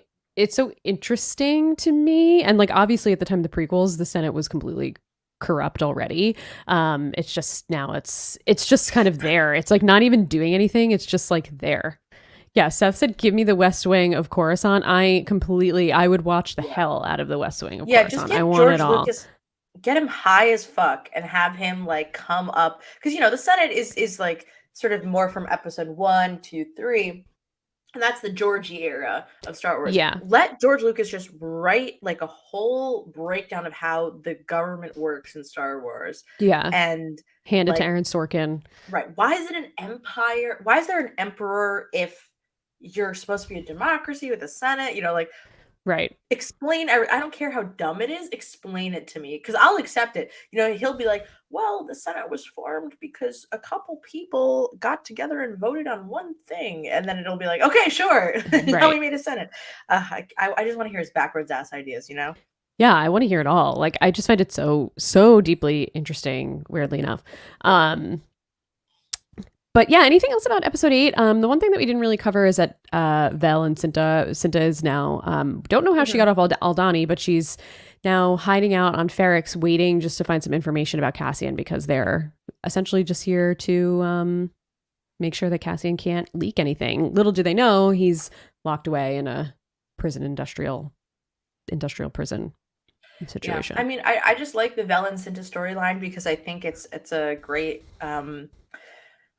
interesting to me. And like obviously at the time of the prequels, the Senate was completely corrupt already. It's just now it's just kind of there. It's like not even doing anything. It's just like there. Yeah, Seth said, "Give me the West Wing of Coruscant." I would watch the Yeah. hell out of the West Wing of Yeah, just Coruscant. I get want it George all. Lucas, get him high as fuck and have him like come up because the Senate is like sort of more from episode 1, 2, 3. And that's the Georgie era of Star Wars. Yeah, Let George Lucas just write like a whole breakdown of how the government works in Star Wars. yeah. And Hand it to like, Aaron Sorkin. right, why is it an empire? Why is there an emperor if you're supposed to be a democracy with a Senate? Like Right. explain I don't care how dumb it is, explain it to me because I'll accept it. He'll be like, well, the Senate was formed because a couple people got together and voted on one thing, and then it'll be like, okay, sure. Now we Right. made a Senate. I just want to hear his backwards ass ideas. Yeah, I want to hear it all. Like I just find it so deeply interesting, weirdly enough. Um but yeah, anything else about episode 8? The one thing that we didn't really cover is that Vel and Cinta is now don't know how she Mhm. got off Aldani, but she's now hiding out on Ferrix, waiting just to find some information about Cassian because they're essentially just here to make sure that Cassian can't leak anything. Little do they know he's locked away in a prison industrial prison Yeah, I situation. mean, I just like the Vel and Cinta storyline because I think it's a great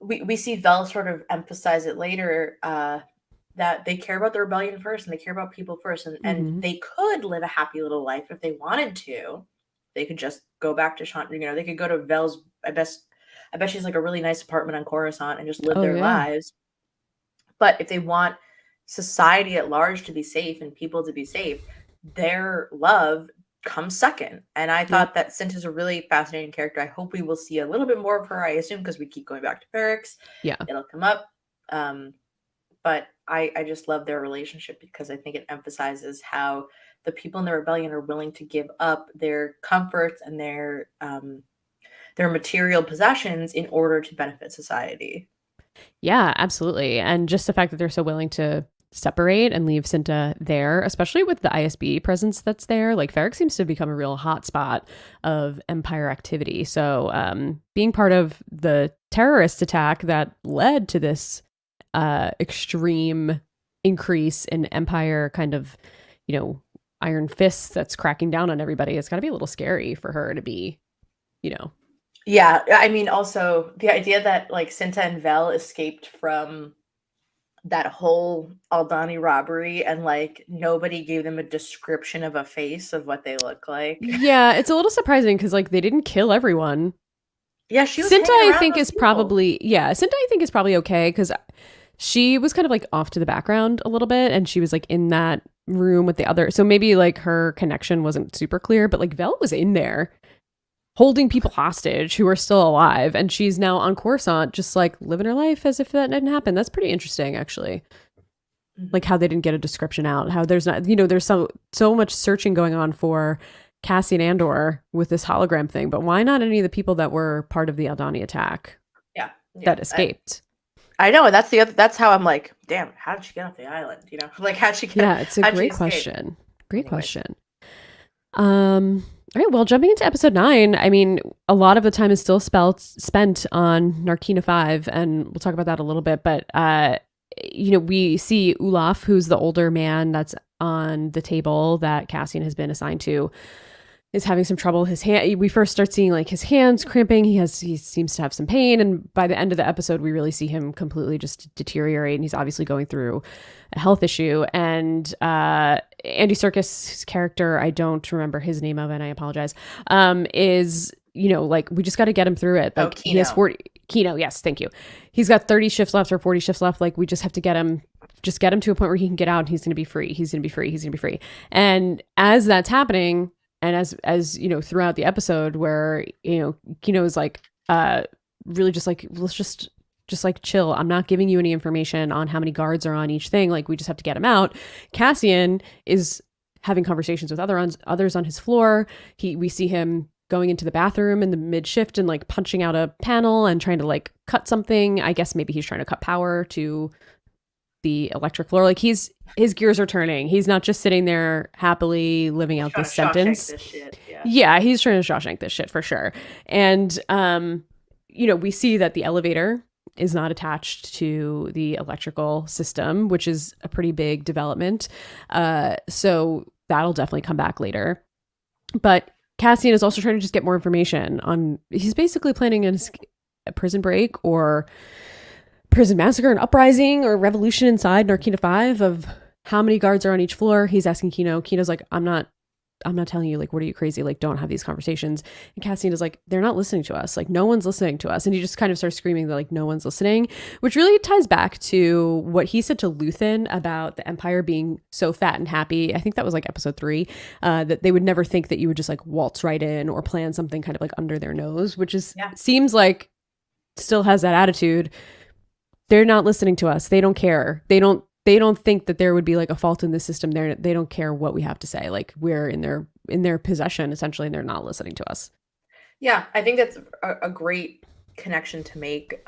we see Vel sort of emphasize it later, that they care about the rebellion first and they care about people first, and Hmm. they could live a happy little life if they wanted to. They could just go back to Sean, they could go to Vel's. I bet she's like a really nice apartment on Coruscant and just live Oh their yeah. lives. But if they want society at large to be safe and people to be safe, their love comes second. And I Yep. thought that Cinta's a really fascinating character. I hope we will see a little bit more of her, I assume, because we keep going back to Ferrex. Yeah. It'll come up. Um, but I just love their relationship because I think it emphasizes how the people in the rebellion are willing to give up their comforts and their material possessions in order to benefit society. Yeah, absolutely. And just the fact that they're so willing to separate and leave Cinta there, especially with the ISB presence that's there, like Ferric seems to become a real hotspot of Empire activity. So, being part of the terrorist attack that led to this extreme increase in Empire kind of, iron fists that's cracking down on everybody, it's got to be a little scary for her to be, you know. Yeah, I mean, also the idea that like Cinta and Vel escaped from that whole Aldani robbery and like nobody gave them a description of a face of what they look like. Yeah, it's a little surprising because like they didn't kill everyone. Yeah, she was Cinta, hanging I around think, those is people. probably, yeah, Cinta, I think, is probably okay because she was kind of like off to the background a little bit and she was like in that room with the other. So maybe like her connection wasn't super clear, but like Vel was in there holding people hostage who are still alive. And she's now on Coruscant, just like living her life as if that didn't happen. That's pretty interesting, actually. Like Mhm. how they didn't get a description out, how there's not, there's so much searching going on for Cassian Andor with this hologram thing, but why not any of the people that were part of the Aldani attack Yeah, yeah. that escaped? I know, and that's the other. That's how I'm like, damn. How did she get off the island? Like Yeah, it's a how'd she great escape? question. Great Anyways, question. All right, well, jumping into episode 9, I mean, a lot of the time is still spent on Narkina 5, and we'll talk about that a little bit, but we see Olaf, who's the older man that's on the table that Cassian has been assigned to, is having some trouble. His hand, we first start seeing like his hands cramping. He seems to have some pain, and by the end of the episode, we really see him completely just deteriorate, and he's obviously going through a health issue. And Andy Serkis' character, I don't remember his name of, and I apologize. Is like we just got to get him through it. oh, Like he has Kino. 40. Kino, yes, thank you. He's got 30 shifts left or 40 shifts left. Like we just have to get him. Just get him to a point where he can get out and he's going to be free. He's going to be free. He's going to be free. And as that's happening, and as throughout the episode where Kino is like really just like, let's just like chill, I'm not giving you any information on how many guards are on each thing, like we just have to get him out. Cassian is having conversations with others on his floor. We see him going into the bathroom in the mid shift and like punching out a panel and trying to like cut something. I guess maybe he's trying to cut power to the electric floor. Like his gears are turning. He's not just sitting there happily living out this Shawshank sentence. this shit. Yeah. Yeah, he's trying to Shawshank this shit for sure. And we see that the elevator is not attached to the electrical system, which is a pretty big development. So that'll definitely come back later. But Cassian is also trying to just get more information on. He's basically planning a prison break or prison massacre, an uprising or revolution inside Narkina 5 of how many guards are on each floor. He's asking Kino. Kino's like, I'm not telling you, like, what are you, crazy? Like, don't have these conversations. And Cassian is like, they're not listening to us. Like, no one's listening to us. And he just kind of starts screaming that, like, no one's listening, which really ties back to what he said to Luthen about the Empire being so fat and happy. I think that was like episode 3, that they would never think that you would just like waltz right in or plan something kind of like under their nose, which is Yeah. seems like still has that attitude. They're not listening to us. They don't care. They don't think that there would be like a fault in the system. They don't care what we have to say. Like we're in their possession essentially, and they're not listening to us. Yeah, I think that's a great connection to make.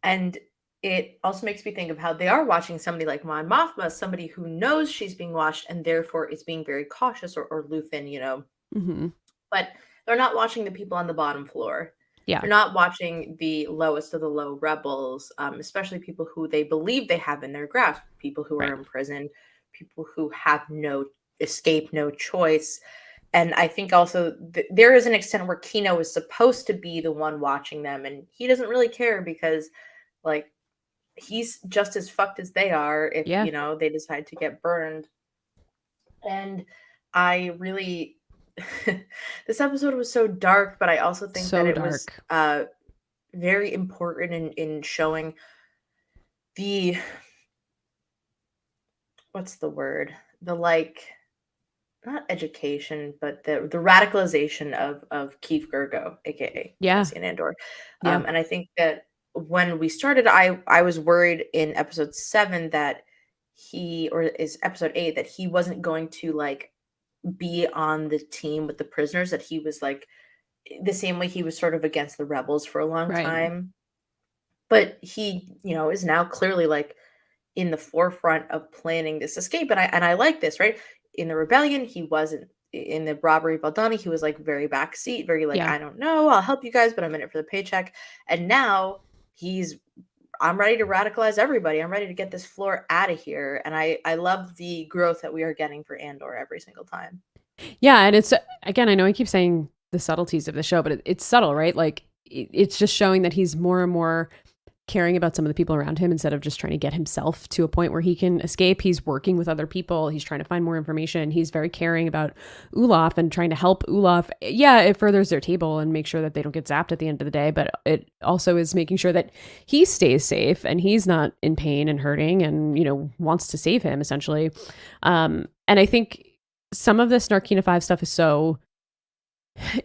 And it also makes me think of how they are watching somebody like Mon Mothma, somebody who knows she's being watched and therefore is being very cautious, or Luthen, Mm-hmm. but they're not watching the people on the bottom floor. Yeah. They're not watching the lowest of the low rebels, especially people who they believe they have in their grasp, people who are Right. in prison, people who have no escape, no choice. And I think also there is an extent where Kino is supposed to be the one watching them, and he doesn't really care because, like, he's just as fucked as they are if, Yeah. they decide to get burned. And I really this episode was so dark, but I also think that So it was dark. very important in showing the what's the word? The, like, not education, but the radicalization of Keith Gergo, aka Yeah. Cassian Andor. Yeah. And I think that when we started, I was worried in episode 7 that he, or is episode 8, that he wasn't going to, like, be on the team with the prisoners, that he was, like, the same way he was sort of against the rebels for a long Right. time. But he, is now clearly, like, in the forefront of planning this escape. And I like this, right? In the rebellion, he wasn't. In the robbery of Aldani, he was, like, very backseat, very, like, Yeah. I don't know, I'll help you guys, but I'm in it for the paycheck. And now he's I'm ready to radicalize everybody. I'm ready to get this floor out of here. And I love the growth that we are getting for Andor every single time. Yeah, and it's again, I know I keep saying the subtleties of the show, but it's subtle, right? Like it's just showing that he's more and more caring about some of the people around him instead of just trying to get himself to a point where he can escape. He's working with other people. He's trying to find more information. He's very caring about Olaf and trying to help Olaf. Yeah, it furthers their table and make sure that they don't get zapped at the end of the day, but it also is making sure that he stays safe and he's not in pain and hurting and, wants to save him essentially. And I think some of this Narkina 5 stuff is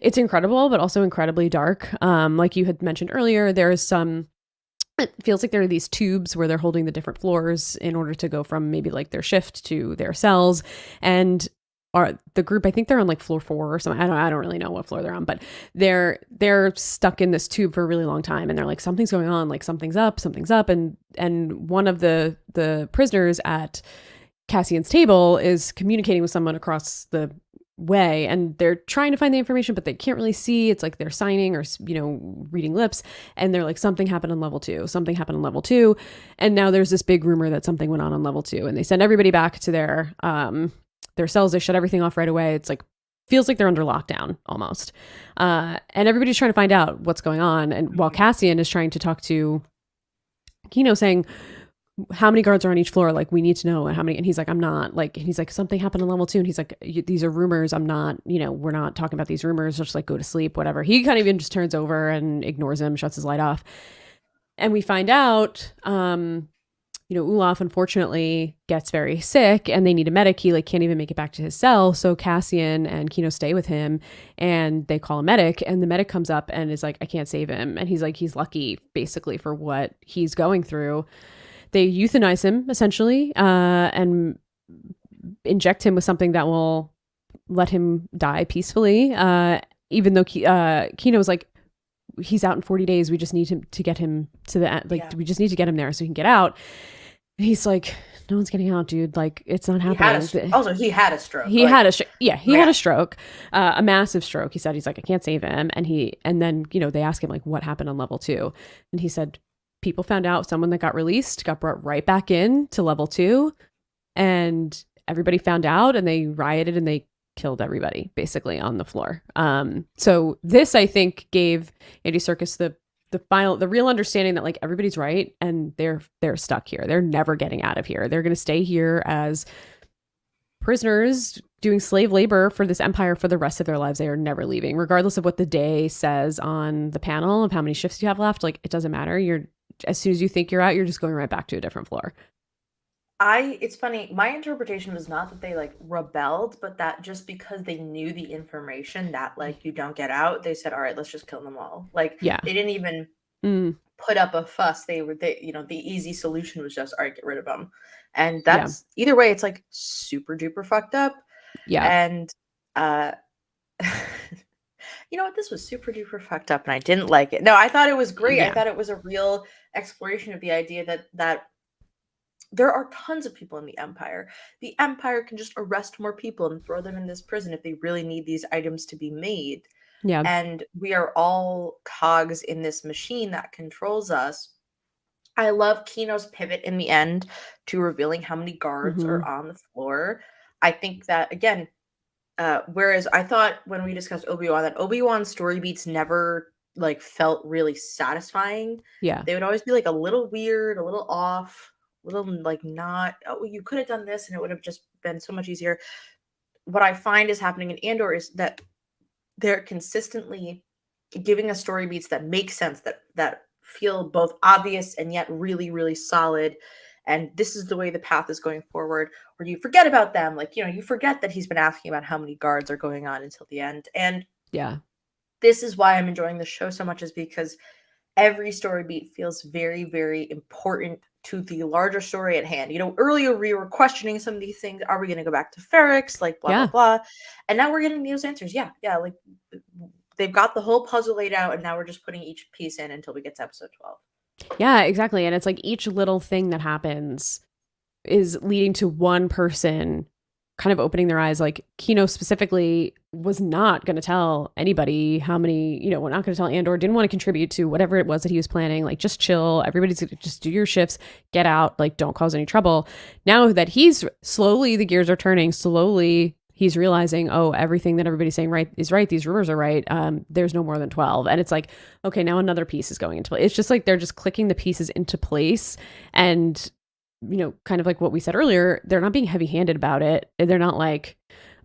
it's incredible, but also incredibly dark. Like you had mentioned earlier, there's some it feels like there are these tubes where they're holding the different floors in order to go from maybe like their shift to their cells. And the group, I think they're on like floor 4 or something. I don't really know what floor they're on, but they're stuck in this tube for a really long time. And they're like, something's going on, like something's up. And one of the prisoners at Cassian's table is communicating with someone across the way, and they're trying to find the information, but they can't really see. It's like they're signing or reading lips, and they're like, something happened on level 2, something happened on level 2. And now there's this big rumor that something went on level 2, and they send everybody back to their cells. They shut everything off right away. It's like feels like they're under lockdown almost, and everybody's trying to find out what's going on. And while Cassian is trying to talk to Kino, saying, how many guards are on each floor? Like, we need to know how many. And he's like, I'm not like, and he's like, something happened on level 2. And he's like, these are rumors. I'm not, we're not talking about these rumors. Just like go to sleep, whatever. He kind of even just turns over and ignores him, shuts his light off. And we find out, Olaf unfortunately gets very sick and they need a medic. He like can't even make it back to his cell. So Cassian and Kino stay with him and they call a medic, and the medic comes up and is like, I can't save him. And he's like, he's lucky basically for what he's going through. They euthanize him essentially, and inject him with something that will let him die peacefully. Even though Kino was like, he's out in 40 days. We just need to get him to the end. We just need to get him there so he can get out. And he's like, no one's getting out, dude. Like, it's not happening. He had a stroke. He had a stroke, a massive stroke. He said, he's like, I can't save him. And then, they ask him like, what happened on level 2? And he said, people found out someone that got released got brought right back in to level 2, and everybody found out and they rioted and they killed everybody basically on the floor. So this, I think, gave Andy Serkis the real understanding that like everybody's right and they're stuck here. They're never getting out of here. They're going to stay here as prisoners doing slave labor for this empire for the rest of their lives. They are never leaving, regardless of what the day says on the panel of how many shifts you have left. Like, it doesn't matter. As soon as you think you're out, you're just going right back to a different floor. It's funny. My interpretation was not that they like rebelled, but that just because they knew the information that like you don't get out, they said, all right, let's just kill them all. Like, yeah, they didn't even put up a fuss. The easy solution was just, all right, get rid of them. And that's either way, it's like super duper fucked up. Yeah. And you know what? This was super duper fucked up and I didn't like it. No, I thought it was great. Yeah. I thought it was a real exploration of the idea that there are tons of people in the Empire. The Empire can just arrest more people and throw them in this prison if they really need these items to be made. Yeah. And we are all cogs in this machine that controls us. I love Kino's pivot in the end to revealing how many guards are on the floor. I think that, again, Whereas I thought when we discussed Obi-Wan that Obi-Wan's story beats never like felt really satisfying. Yeah. They would always be like a little weird, a little off, a little like not, oh, you could have done this and it would have just been so much easier. What I find is happening in Andor is that they're consistently giving us story beats that make sense, that feel both obvious and yet really, really solid. And this is the way the path is going forward, or you forget about them. Like, you forget that he's been asking about how many guards are going on until the end. And Yeah. this is why I'm enjoying the show so much, is because every story beat feels very, very important to the larger story at hand. Earlier we were questioning some of these things. Are we going to go back to Ferrix? Like, blah, blah, Yeah. blah. And now we're getting those answers. Yeah. Like, they've got the whole puzzle laid out, and now we're just putting each piece in until we get to episode 12. Yeah, exactly. And it's like each little thing that happens is leading to one person kind of opening their eyes. Like Kino specifically was not going to tell anybody how many, we're not going to tell Andor, didn't want to contribute to whatever it was that he was planning. Like, just chill. Everybody's going to just do your shifts, get out, like, don't cause any trouble. Now that he's slowly, the gears are turning, slowly he's realizing, oh, everything that everybody's saying is right. These rumors are right. There's no more than 12. And it's like, okay, now another piece is going into place. It's just like they're just clicking the pieces into place. And kind of like what we said earlier, they're not being heavy-handed about it. They're not like,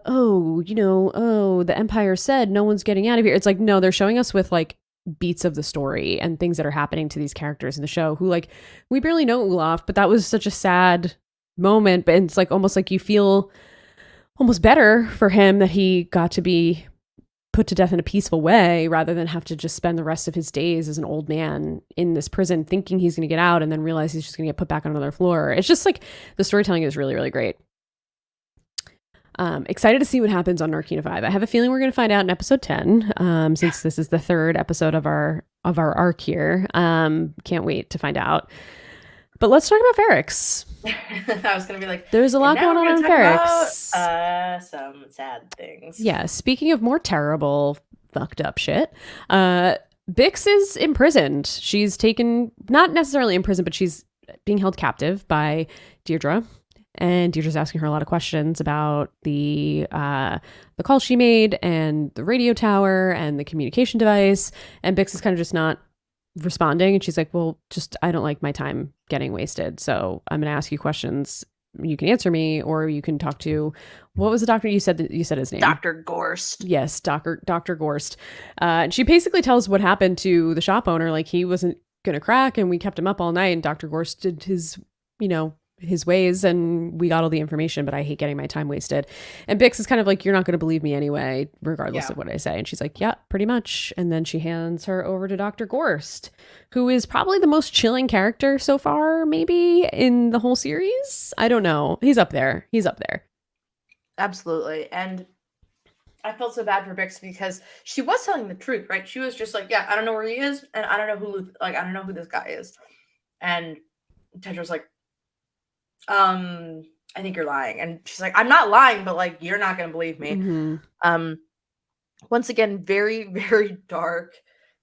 oh, the Empire said no one's getting out of here. It's like, no, they're showing us with like beats of the story and things that are happening to these characters in the show who, like, we barely know Olaf, but that was such a sad moment. But it's like almost like you feel almost better for him that he got to be put to death in a peaceful way rather than have to just spend the rest of his days as an old man in this prison thinking he's going to get out and then realize he's just going to get put back on another floor. It's just like the storytelling is really, really great. Excited to see what happens on Narkina 5. I have a feeling we're going to find out in episode 10, since this is the third episode of our arc here. Can't wait to find out. But let's talk about Ferrix. I was going to be like, there's a lot going on Ferrix. Some sad things. Yeah. Speaking of more terrible, fucked up shit, Bix is imprisoned. She's taken, not necessarily imprisoned, but she's being held captive by Deirdre. And Deirdre's asking her a lot of questions about the call she made and the radio tower and the communication device. And Bix is kind of just not responding. And she's like, well, I don't like my time getting wasted. So I'm going to ask you questions. You can answer me, or you can talk to, what was the doctor you said his name? Dr. Gorst. Yes, Dr. Gorst. And she basically tells what happened to the shop owner. Like, he wasn't going to crack and we kept him up all night, and Dr. Gorst did his, his ways, and we got all the information, but I hate getting my time wasted. And Bix is kind of like, you're not going to believe me anyway, regardless of what I say. And she's like, yeah, pretty much. And then she hands her over to Dr. Gorst, who is probably the most chilling character so far, maybe in the whole series. I don't know. He's up there. Absolutely. And I felt so bad for Bix because she was telling the truth, right? She was just like, yeah, I don't know where he is, and I don't know who this guy is. And Tedra's like, I think you're lying. And she's like, I'm not lying, but like, you're not going to believe me. Mm-hmm. Once again, very, very dark.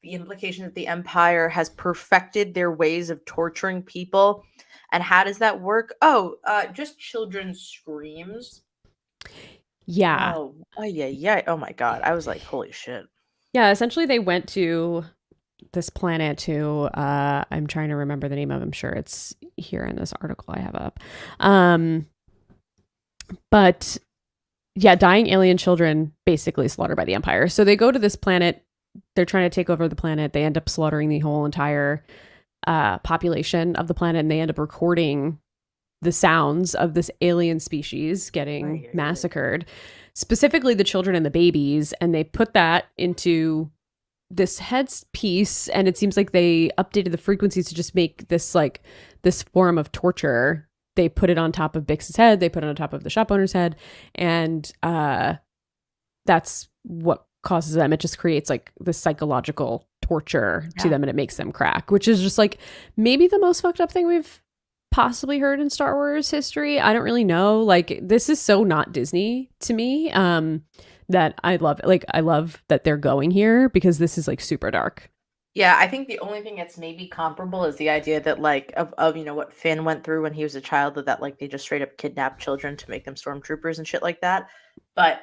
The implication that the Empire has perfected their ways of torturing people. And how does that work? Oh, just children's screams. Yeah. Oh, yeah. Oh my God. I was like, holy shit. Yeah. Essentially, they went to this planet to, I'm trying to remember the name of, I'm sure it's here in this article I have up. But yeah, dying alien children basically slaughtered by the Empire. So they go to this planet. They're trying to take over the planet. They end up slaughtering the whole entire population of the planet, and they end up recording the sounds of this alien species getting massacred, specifically the children and the babies. And they put that into this headpiece, and it seems like they updated the frequencies to just make this like this form of torture. They put it on top of Bix's head, they put it on top of the shop owner's head, and that's what causes them. It just creates like this psychological torture to them, and it makes them crack, which is just like maybe the most fucked up thing we've possibly heard in Star Wars history. I don't really know. Like, this is so not Disney to me. That I love. Like, I love that they're going here, because this is like super dark. Yeah, I think the only thing that's maybe comparable is the idea that like of what Finn went through when he was a child, that like they just straight up kidnapped children to make them stormtroopers and shit like that. But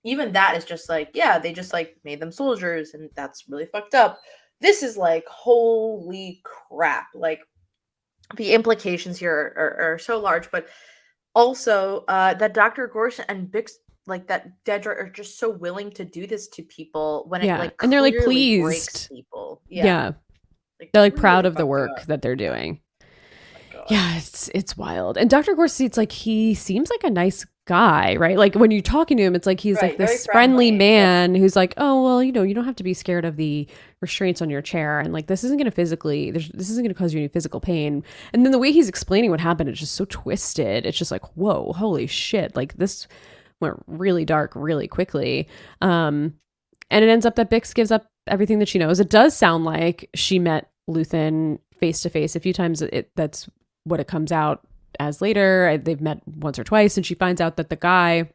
even that is just like, yeah, they just like made them soldiers, and that's really fucked up. This is like, holy crap. Like, the implications here are so large, but also that Dr. Gorson and Bix, like that Dedra, are just so willing to do this to people when it Yeah. like And they're like clearly breaks pleased. people. Yeah. Yeah. Like They're like proud really of the fucked work up. that they're Yeah. doing. Oh my God. Yeah, it's wild. And Dr. Gorsuch, it's like he seems like a nice guy, right? Like when you're talking to him, it's like he's like Right. Very this friendly friendly. Yes. man who's like, oh well, you don't have to be scared of the restraints on your chair, and like this isn't going to this isn't going to cause you any physical pain. And then the way he's explaining what happened is just so twisted. It's just like, whoa, holy shit! Like this went really dark really quickly. And it ends up that Bix gives up everything that she knows. It does sound like she met Luthen face to face a few times. That's what it comes out as later. They've met once or twice, and she finds out that the guy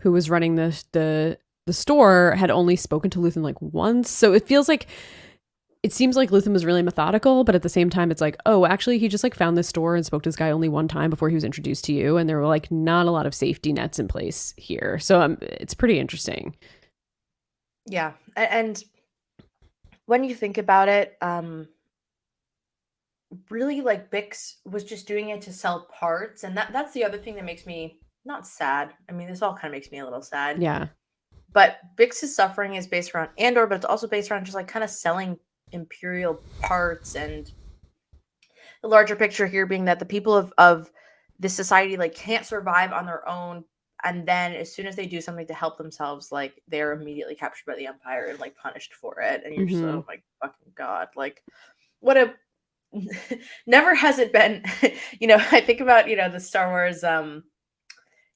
who was running the store had only spoken to Luthen like once. So it seems like Luthen was really methodical, but at the same time, it's like, oh, actually, he just like found this store and spoke to this guy only one time before he was introduced to you, and there were like not a lot of safety nets in place here. So it's pretty interesting. Yeah. And when you think about it, really, like, Bix was just doing it to sell parts, and that's the other thing that makes me not sad. I mean, this all kind of makes me a little sad. Yeah. But Bix's suffering is based around Andor, but it's also based around just like kind of selling Imperial parts, and the larger picture here being that the people of this society like can't survive on their own, and then as soon as they do something to help themselves, like they're immediately captured by the Empire and like punished for it. And you're just Mm-hmm. oh my fucking God, like what a never has it been. I think about the Star Wars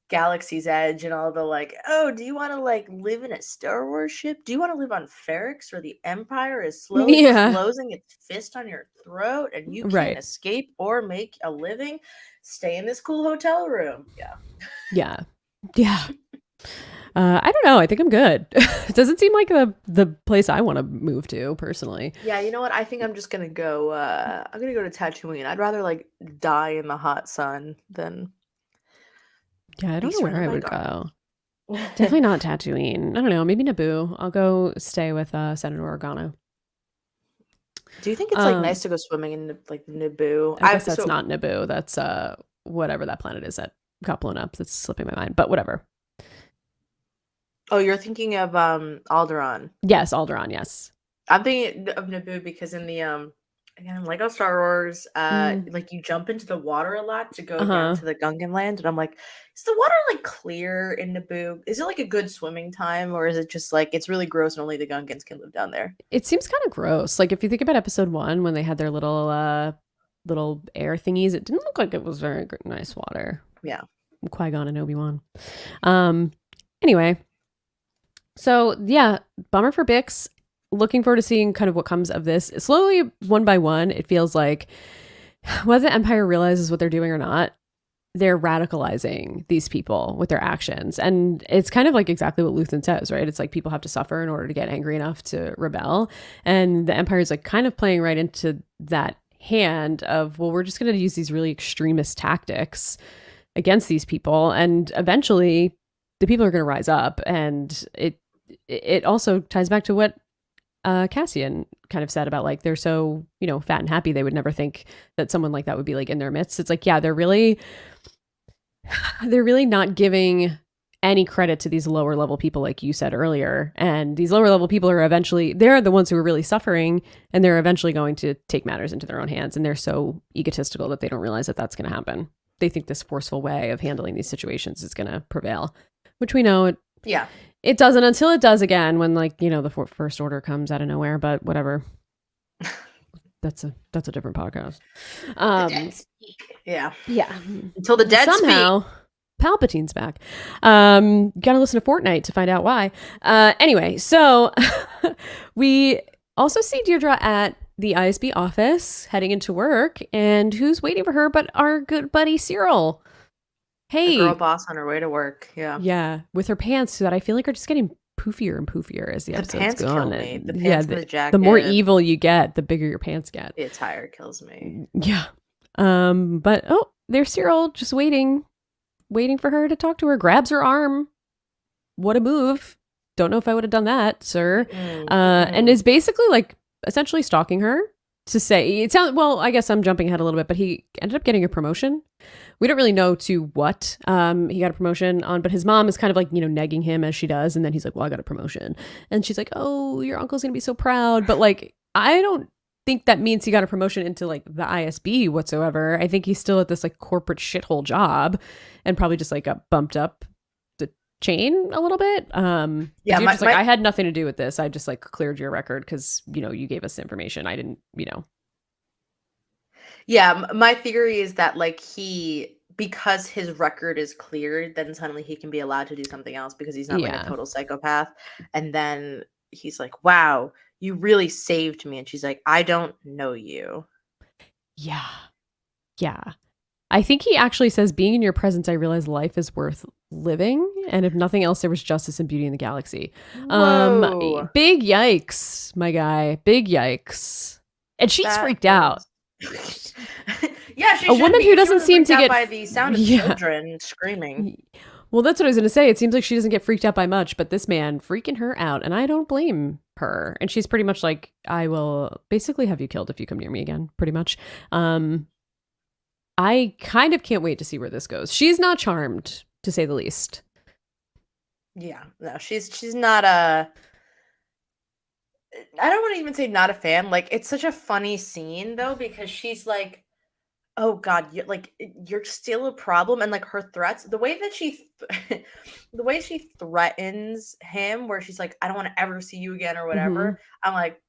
Galaxy's Edge and all the like, oh, do you want to like live in a Star Wars ship? Do you want to live on Ferrix, where the Empire is slowly Yeah. closing its fist on your throat and you can't Right. escape or make a living? Stay in this cool hotel room. Yeah. Yeah. Yeah. I don't know. I think I'm good. It doesn't seem like the place I want to move to personally. Yeah, you know what? I think I'm just gonna go. I'm gonna go to Tatooine. I'd rather like die in the hot sun than Yeah, I be don't know where surrounded I by would dark. go. Definitely not Tatooine. I don't know. Maybe Naboo. I'll go stay with Senator Organa. Do you think it's like nice to go swimming in like Naboo? I guess that's not Naboo. That's whatever that planet is that got blown up. That's slipping my mind. But whatever. Oh, you're thinking of Alderaan. Yes, Alderaan. Yes. I'm thinking of Naboo because in the again, Lego Star Wars, like you jump into the water a lot to go down to the Gungan land, and I'm like, is the water like clear in Naboo? Is it like a good swimming time, or is it just like it's really gross and only the Gungans can live down there? It seems kind of gross. Like if you think about episode 1 when they had their little air thingies, it didn't look like it was very nice water. Yeah. Qui-Gon and Obi-Wan. Anyway, so yeah, bummer for Bix. Looking forward to seeing kind of what comes of this. Slowly, one by one, it feels like whether the Empire realizes what they're doing or not, they're radicalizing these people with their actions. And it's kind of like exactly what Luthen says, right? It's like people have to suffer in order to get angry enough to rebel. And the Empire is like kind of playing right into that hand of, well, we're just going to use these really extremist tactics against these people. And eventually the people are going to rise up. And it also ties back to what Cassian kind of said about like they're so fat and happy they would never think that someone like that would be like in their midst. It's like, yeah, they're really not giving any credit to these lower level people, like you said earlier. And these lower level people are they're the ones who are really suffering, and they're eventually going to take matters into their own hands. And they're so egotistical that they don't realize that that's going to happen. They think this forceful way of handling these situations is going to prevail, which we know it doesn't until it does again when the First Order comes out of nowhere, but whatever. That's a different podcast. The dead speak. Yeah. Until the dead somehow speak. Palpatine's back. Gotta listen to Fortnite to find out why. Anyway, so we also see Deirdre at the ISB office heading into work, and who's waiting for her but our good buddy Cyril. Hey, a girl boss on her way to work. Yeah, with her pants that I feel like are just getting poofier and poofier as the episode's go on. The pants and the jacket. The more evil you get, the bigger your pants get. The attire kills me. Yeah. But there's Cyril just waiting for her to talk to her, grabs her arm. what a move. Don't know if I would have done that, sir. Mm-mm, And mm-mm. is basically like essentially stalking her to say it sounds well, I guess I'm jumping ahead a little bit, but he ended up getting a promotion. We don't really know to what he got a promotion on, but his mom is kind of like, negging him as she does. And then he's like, well, I got a promotion. And she's like, oh, your uncle's going to be so proud. But like, I don't think that means he got a promotion into like the ISB whatsoever. I think he's still at this like corporate shithole job and probably just like got bumped up the chain a little bit. Yeah, You're just like, I had nothing to do with this. I just like cleared your record because, you gave us information. I didn't. Yeah, my theory is that like because his record is cleared, then suddenly he can be allowed to do something else because he's not like a Yeah. total psychopath. And then he's like, "Wow, you really saved me." And she's like, "I don't know you." Yeah. Yeah. I think he actually says, being in your presence, I realize life is worth living. And if nothing else, there was justice and beauty in the galaxy. Whoa. Big yikes, my guy. Big yikes. And she's That freaked out. is Yeah, she A should woman be. who She doesn't wasn't seem freaked to out get. by the sound of Yeah. children screaming. Well, that's what I was going to say. It seems like she doesn't get freaked out by much, but this man freaking her out. And I don't blame her. And she's pretty much like, I will basically have you killed if you come near me again, pretty much. I kind of can't wait to see where this goes. She's not charmed, to say the least. Yeah, no, she's not a. I don't want to even say not a fan. Like, it's such a funny scene though because she's like, "Oh God, you're still a problem," and like her threats, the way that the way she threatens him, where she's like, "I don't want to ever see you again" or Mm-hmm. whatever. I'm like,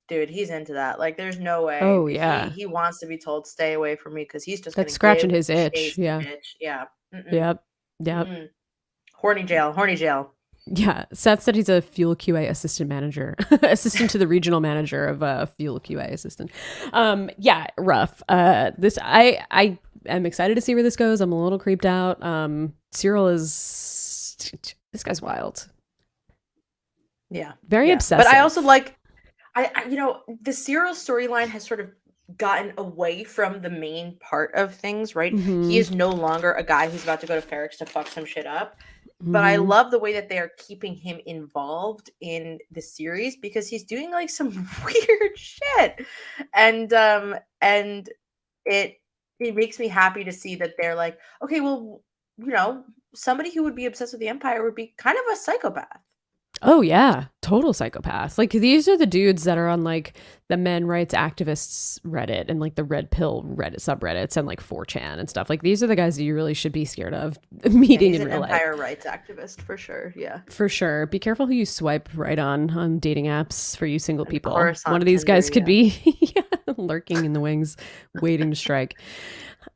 dude, he's into that. Like, there's no way Oh, he yeah. he wants to be told stay away from me because he's just That's gonna scratching give his itch. chase, Yeah. bitch. Yeah. Mm-mm, Yep. Yep. mm-mm. Horny jail. Horny jail. Yeah. Seth said he's a fuel QA assistant manager, assistant to the regional manager of fuel QA assistant. Yeah, rough. I am excited to see where this goes. I'm a little creeped out. Cyril is this guy's wild. Yeah. Very Yeah. But I obsessive. also like the Cyril storyline has sort of gotten away from the main part of things, right? He Mm-hmm. is no longer a guy who's about to go to Ferrex to fuck some shit up. But I Mm-hmm. love the way that they are keeping him involved in the series because he's doing like some weird shit. And it it makes me happy to see that they're like, okay, well, somebody who would be obsessed with the Empire would be kind of a psychopath. Oh yeah, total psychopath. Like these are the dudes that are on like the men rights activists Reddit and like the red pill Reddit subreddits and like 4chan and stuff. Like these are the guys that you really should be scared of Yeah, meeting he's in an real life. Empire rights activist for sure. Yeah. For sure. Be careful who you swipe right on dating apps for you single And people. One Coruscant of these Tinder, guys could yeah. be yeah, lurking in the wings, waiting to strike.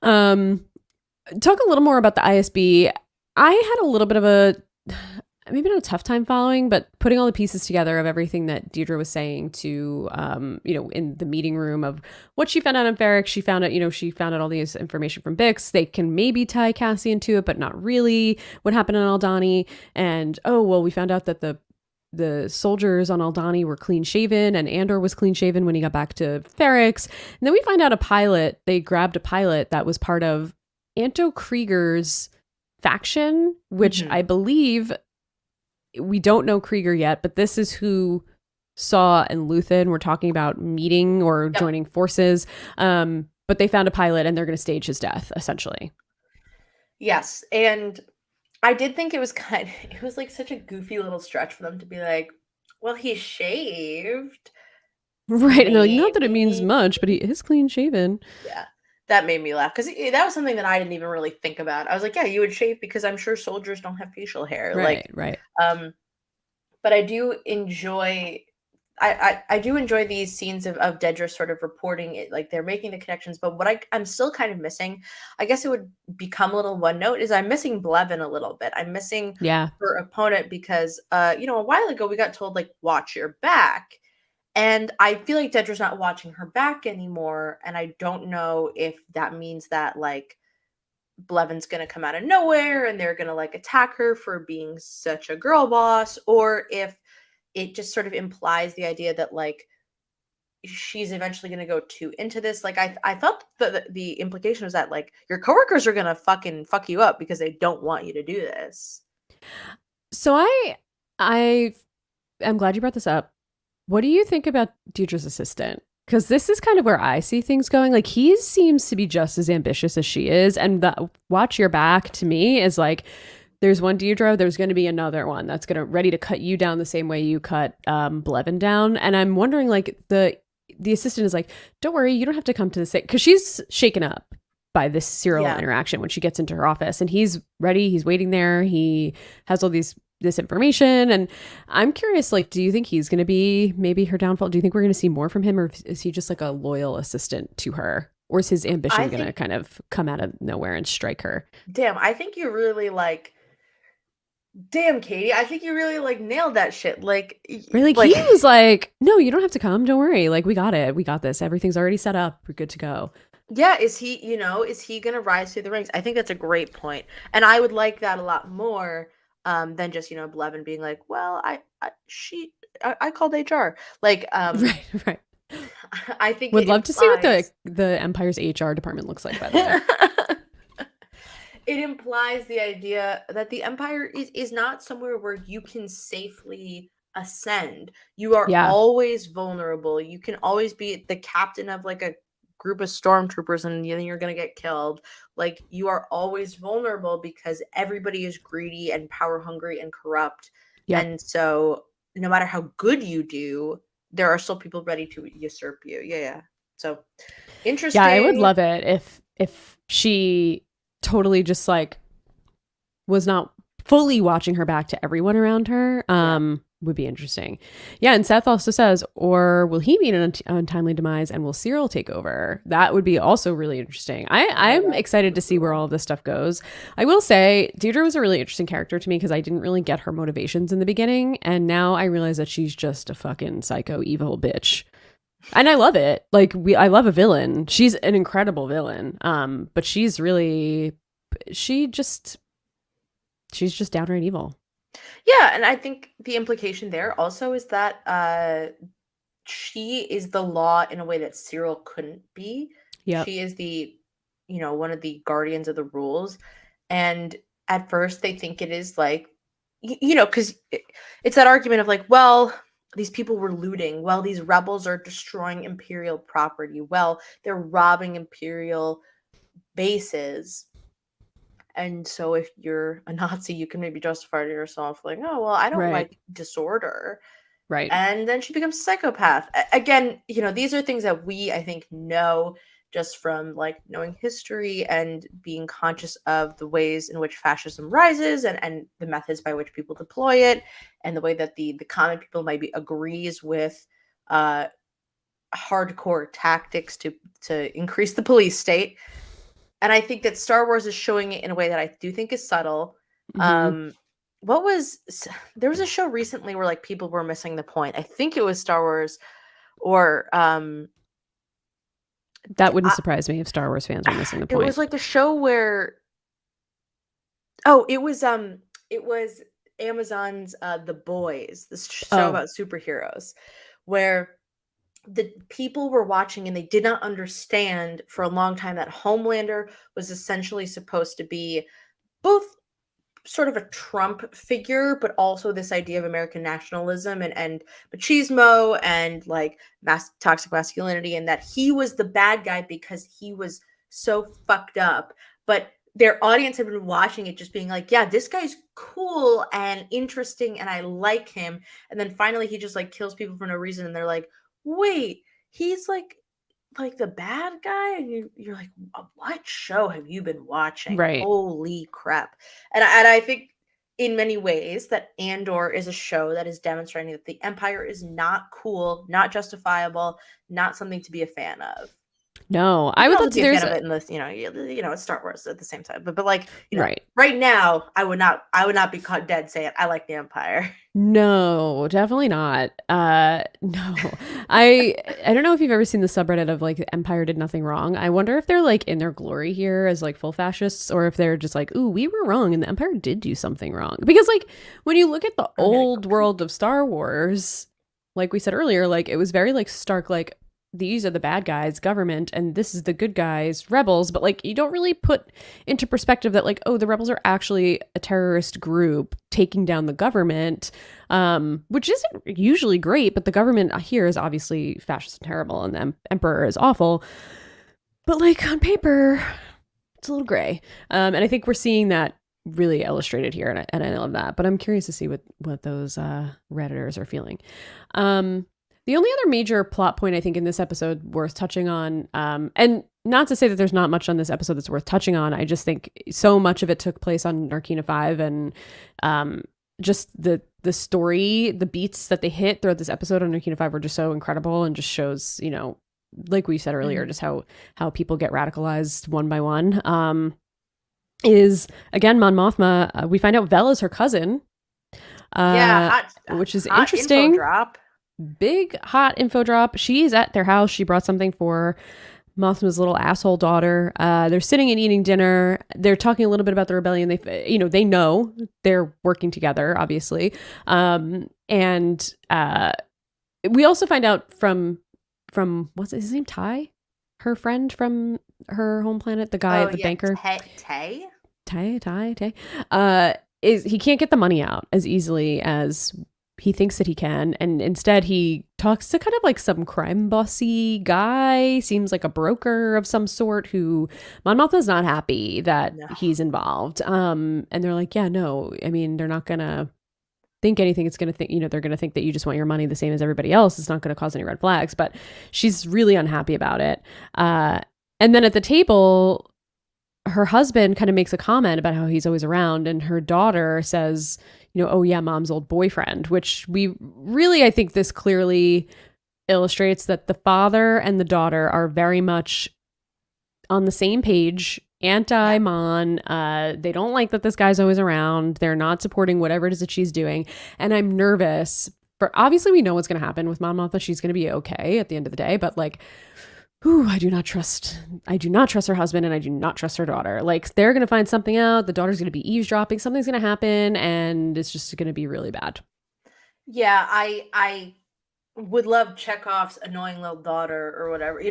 Um Talk a little more about the ISB. I had a little bit of a maybe not a tough time following, but putting all the pieces together of everything that Deirdre was saying to, in the meeting room of what she found out on Ferrex. She found out, she found out all this information from Bix. They can maybe tie Cassie into it, but not really. What happened on Aldani? And, oh, well, we found out that the soldiers on Aldani were clean shaven and Andor was clean shaven when he got back to Ferrex. And then we find out they grabbed a pilot that was part of Anto Krieger's faction, which I believe we don't know Krieger yet, but this is who Saw and Luthen were talking about meeting or Yep. joining forces. But they found a pilot and they're going to stage his death, essentially. Yes, and I did think it was like such a goofy little stretch for them to be like, well, he's shaved. Right. And they're like, not that it means Maybe. much, but he is clean shaven. Yeah. That made me laugh because that was something that I didn't even really think about. I was like, yeah, you would shave because I'm sure soldiers don't have facial hair. Right, right. But I do enjoy I do enjoy these scenes of Dedra sort of reporting it, like they're making the connections. But what I'm still kind of missing, I guess it would become a little one note, is I'm missing Blevin a little bit. I'm missing Yeah. her opponent because a while ago we got told like watch your back. And I feel like Dedra's not watching her back anymore. And I don't know if that means that like Blevin's gonna come out of nowhere and they're gonna like attack her for being such a girl boss, or if it just sort of implies the idea that like she's eventually going to go too into this. Like I felt that the implication was that like your coworkers are going to fucking fuck you up because they don't want you to do this. So I am glad you brought this up. What do you think about Deirdre's assistant? Because this is kind of where I see things going. Like he seems to be just as ambitious as she is, and the watch your back to me is like there's one Deirdre, there's going to be another one that's going to ready to cut you down the same way you cut Blevin down. And I'm wondering, like the assistant is like, don't worry, you don't have to come to the same because she's shaken up by this serial Yeah. interaction when she gets into her office, and he's ready, he's waiting there, he has all this information, and I'm curious, like, do you think he's going to be maybe her downfall? Do you think we're going to see more from him, or is he just like a loyal assistant to her? Or is his I ambition going to think, kind of come out of nowhere and strike her? damn, I think you really like, damn, Katie, I think you really like nailed that shit. Right? Like he Like, was like, no, you don't have to come. Don't worry. Like we got it. We got this. Everything's already set up. We're good to go. yeah, is he gonna rise through the ranks? I think that's a great point, and I would like that a lot more, than just Blevin being like, well, I called HR. Like, Right, right. I think Would it love to see what implies. the Empire's HR department looks like, by the way. It implies the idea that the empire is not somewhere where you can safely ascend. You are Yeah. always vulnerable. You can always be the captain of like a group of stormtroopers and then you're going to get killed. Like you are always vulnerable because everybody is greedy and power hungry and corrupt. Yep. And so no matter how good you do, there are still people ready to usurp you. Yeah, yeah. So Yeah, I would interesting. love it if she totally just like was not fully watching her back to everyone around her. Yeah. Would be interesting. Yeah, and Seth also says, or will he meet an untimely demise and will Cyril take over? That would be also really interesting. Oh, I'm that's excited to see where brutal. all of this stuff goes. I will say Deirdre was a really interesting character to me because I didn't really get her motivations in the beginning, and now I realize that she's just a fucking psycho evil bitch. And I love it. I love a villain. She's an incredible villain. But she just she's just downright evil. Yeah, and I think the implication there also is that she is the law in a way that Cyril couldn't be. Yep. She is one of the guardians of the rules. And at first they think it is like, because it's that argument of like, well, these people were looting. Well, these rebels are destroying Imperial property. Well, they're robbing Imperial bases. And so if you're a Nazi, you can maybe justify to yourself like, oh, well, I don't Right. like disorder. Right. And then she becomes a psychopath. Again, these are things that we, I think, know just from like knowing history and being conscious of the ways in which fascism rises and the methods by which people deploy it and the way that the common people maybe agrees with uh, hardcore tactics to increase the police state. And I think that Star Wars is showing it in a way that I do think is subtle. Hmm. Um, what was there was a show recently where like people were missing the point. I think it was Star Wars, or That wouldn't I, surprise me if Star Wars fans are missing the it was point. like a show where it was Amazon's The Boys, this show Oh, about superheroes, where the people were watching and they did not understand for a long time that Homelander was essentially supposed to be both sort of a Trump figure, but also this idea of American nationalism and machismo and like toxic masculinity, and that he was the bad guy because he was so fucked up. But their audience had been watching it just being like, yeah, this guy's cool and interesting and I like him. And then finally he just like kills people for no reason. And they're like, wait, he's like the bad guy, and you're like, what show have you been watching? right. Holy crap. And I think in many ways that Andor is a show that is demonstrating that the Empire is not cool, not justifiable, not something to be a fan of. No, You I can would also love to. be a There's fan of a, it in this, it's Star Wars at the same time. But like, right. right now I would not be caught dead saying I like the Empire. No, definitely not. No. I I don't know if you've ever seen the subreddit of like Empire did nothing wrong. I wonder if they're like in their glory here as like full fascists, or if they're just like, ooh, we were wrong and the Empire did do something wrong. Because like when you look at the I'm gonna go old pee. world of Star Wars, like we said earlier, like it was very like stark, like these are the bad guys, government, and this is the good guys, rebels. But like, you don't really put into perspective that like, oh, the rebels are actually a terrorist group taking down the government, which isn't usually great. But the government here is obviously fascist and terrible, and the emperor is awful. But like on paper, it's a little gray, and I think we're seeing that really illustrated here, and I love that. But I'm curious to see what those redditors are feeling. The only other major plot point I think in this episode worth touching on, and not to say that there's not much on this episode that's worth touching on, I just think so much of it took place on Narkina 5, and just the story, the beats that they hit throughout this episode on Narkina 5 were just so incredible, and just shows, you know, like we said earlier, just how people get radicalized one by one. Is again Mon Mothma. We find out Vel is her cousin. Which is interesting. Info drop. Big hot info drop. She's at their house. She brought something for Mothma's little asshole daughter. They're sitting and eating dinner. They're talking a little bit about the rebellion. They know they're working together, obviously. And we also find out from what's his name, Ty, her friend from her home planet, the guy, the banker, Tay, is he can't get the money out as easily as he thinks that he can, and instead he talks to kind of like some crime bossy guy, seems like a broker of some sort, who Mon Mothma's not happy that he's involved. And they're like, yeah, no, I mean, they're not gonna think anything. It's gonna think, they're gonna think that you just want your money the same as everybody else. It's not gonna cause any red flags. But she's really unhappy about it. And then at the table, her husband kind of makes a comment about how he's always around, and her daughter says, oh yeah, mom's old boyfriend, which we really, I think this clearly illustrates that the father and the daughter are very much on the same page, anti-Mon. They don't like that this guy's always around. They're not supporting whatever it is that she's doing. And I'm nervous for, obviously we know what's going to happen with Mon Mothma. She's going to be okay at the end of the day, but like, I do not trust her husband, and I do not trust her daughter. Like, they're going to find something out. The daughter's going to be eavesdropping. Something's going to happen, and it's just going to be really bad. Yeah, I would love Chekhov's annoying little daughter or whatever.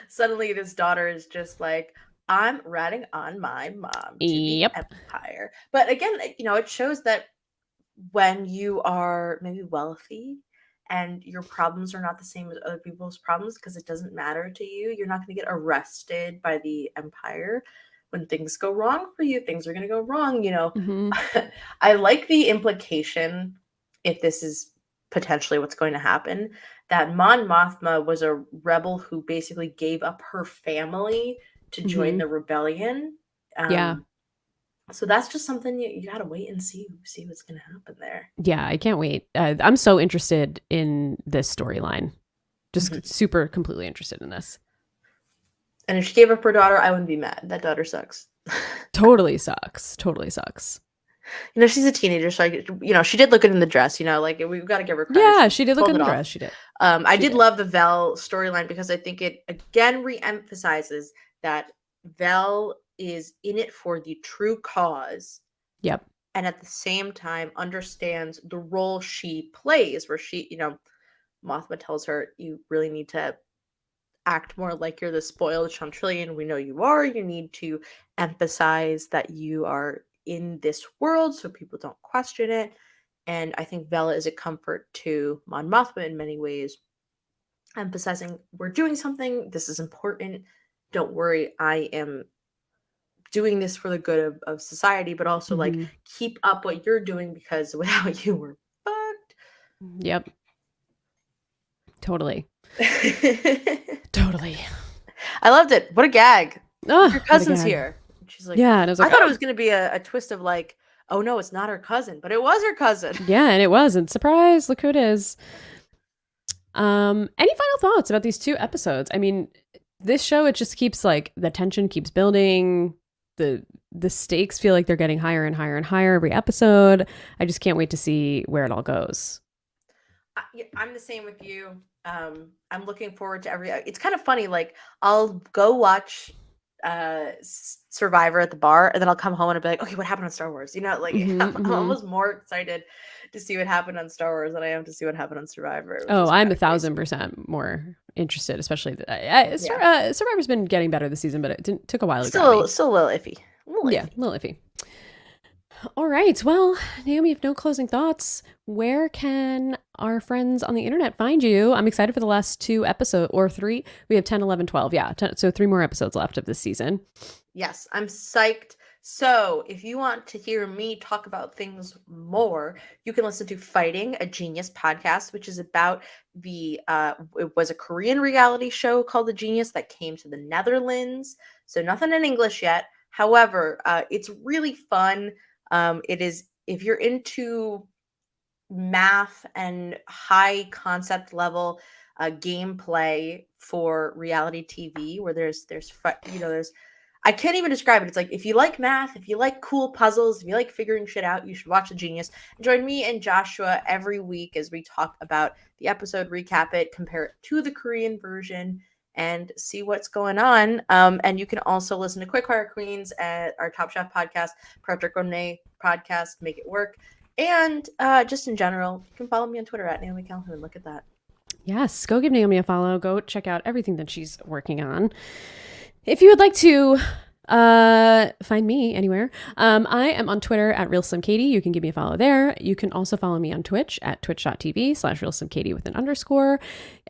Suddenly this daughter is just like, I'm ratting on my mom to the empire. But again, it shows that when you are maybe wealthy and your problems are not the same as other people's problems, because it doesn't matter to you, you're not going to get arrested by the empire. When things go wrong for you, things are going to go wrong. I like the implication, if this is potentially what's going to happen, that Mon Mothma was a rebel who basically gave up her family to join the rebellion. So that's just something you got to wait and see what's going to happen there. Yeah, I can't wait. I'm so interested in this storyline. Just super completely interested in this. And if she gave up her daughter, I wouldn't be mad. That daughter sucks. Totally sucks. She's a teenager, so she did look good in the dress. Like, we've got to give her credit. Yeah, she did look good in the dress. She did. I did love the Vel storyline, because I think it again re-emphasizes that Vel is in it for the true cause. Yep. And at the same time understands the role she plays, where she, Mothma tells her, you really need to act more like you're the spoiled Chantillion. We know you are. You need to emphasize that you are in this world so people don't question it. And I think Vel is a comfort to Mon Mothma in many ways, emphasizing, we're doing something. This is important. Don't worry. I am doing this for the good of society, but also like, keep up what you're doing, because without you, we're fucked. Yep. Totally. Totally. I loved it. What a gag. Oh, your cousin's here. She's like, yeah. And I was like, I thought it was going to be a twist of like, oh no, it's not her cousin, but it was her cousin. Yeah. And it wasn't. Surprise. Look who it is. Any final thoughts about these two episodes? I mean, this show, it just keeps like, the tension keeps building. The stakes feel like they're getting higher and higher and higher every episode. I just can't wait to see where it all goes. I'm the same with you. I'm looking forward to it's kind of funny. Like, I'll go watch Survivor at the bar, and then I'll come home and I'll be like, okay, what happened on Star Wars? I'm almost more excited to see what happened on Star Wars than I am to see what happened on Survivor. Oh, I'm 1,000% more interested, especially Survivor's been getting better this season, but it took a while to grab me. Still a little iffy. Yeah, a little iffy. All right. Well, Naomi, if no closing thoughts, where can our friends on the internet find you? I'm excited for the last 2 episodes, or 3. We have 10, 11, 12. Yeah. So 3 more episodes left of this season. Yes, I'm psyched. So if you want to hear me talk about things more, you can listen to Fighting, a Genius podcast, which is about it was a Korean reality show called The Genius that came to the Netherlands. So nothing in English yet. However, it's really fun. It is, if you're into math and high concept level gameplay for reality TV, where there's I can't even describe it. It's like, if you like math, if you like cool puzzles, if you like figuring shit out, you should watch The Genius. Join me and Joshua every week as we talk about the episode, recap it, compare it to the Korean version, and see what's going on. And you can also listen to Quickfire Queens at our Top Chef podcast, Project Gourmet podcast, Make It Work. And just in general, you can follow me on Twitter at Naomi Calhoun. Look at that. Yes, go give Naomi a follow. Go check out everything that she's working on. If you would like to find me anywhere, I am on Twitter at RealSlimKatie. You can give me a follow there. You can also follow me on Twitch at twitch.tv/RealSlimKatie with an underscore.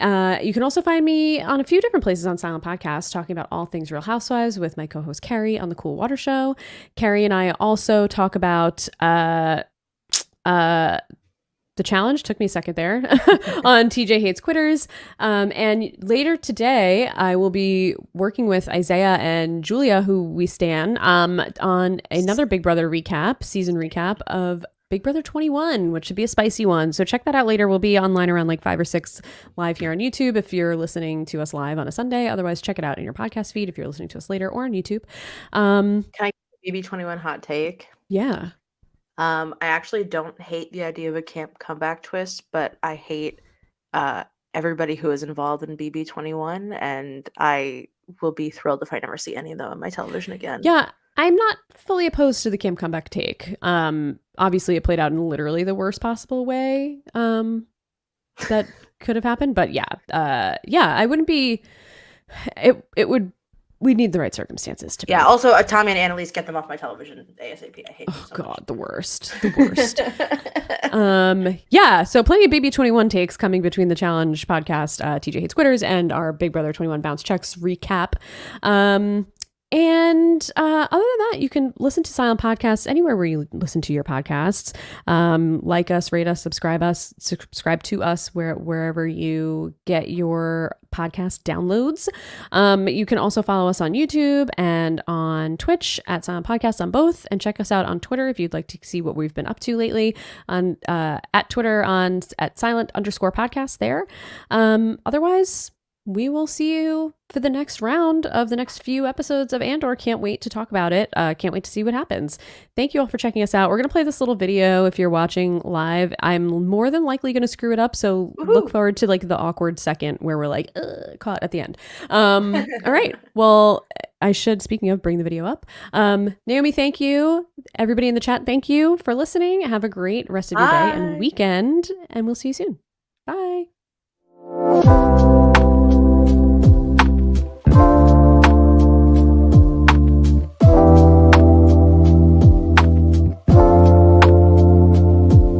You can also find me on a few different places on Silent Podcast, talking about all things Real Housewives with my co-host Carrie on the Cool Water Show. Carrie and I also talk about the challenge. Took me a second there on TJ Hates Quitters. And later today, I will be working with Isaiah and Julia, who we stan, on another Big Brother season recap of Big Brother 21, which should be a spicy one. So check that out later. We'll be online around like 5 or 6 live here on YouTube if you're listening to us live on a Sunday. Otherwise, check it out in your podcast feed if you're listening to us later, or on YouTube. Can I give BB 21 hot take? Yeah. I actually don't hate the idea of a camp comeback twist, but I hate everybody who is involved in BB 21, and I will be thrilled if I never see any of them on my television again. Yeah, I'm not fully opposed to the camp comeback take. Obviously, it played out in literally the worst possible way that could have happened, but yeah, I wouldn't be. It would. We need the right circumstances to. Yeah. Also, Tommy and Annalise, get them off my television ASAP. I hate them so God, much. the worst. Yeah. So plenty of BB 21 takes coming between the challenge podcast, TJ Hates Quitters, and our Big Brother 21 Bounce Checks recap. And other than that, you can listen to Silent Podcasts anywhere where you listen to your podcasts. Like us, rate us, subscribe to us wherever you get your podcast downloads. You can also follow us on YouTube and on Twitch at Silent Podcasts on both, and check us out on Twitter if you'd like to see what we've been up to lately on at Twitter at silent_podcast there. Otherwise, we will see you for the next round of the next few episodes of Andor. Can't wait to talk about it. Can't wait to see what happens. Thank you all for checking us out. We're going to play this little video if you're watching live. I'm more than likely going to screw it up, so look forward to like the awkward second where we're like caught at the end. All right. Well, I should, speaking of, bring the video up. Naomi, thank you. Everybody in the chat, thank you for listening. Have a great rest of your day and weekend, and we'll see you soon. Bye.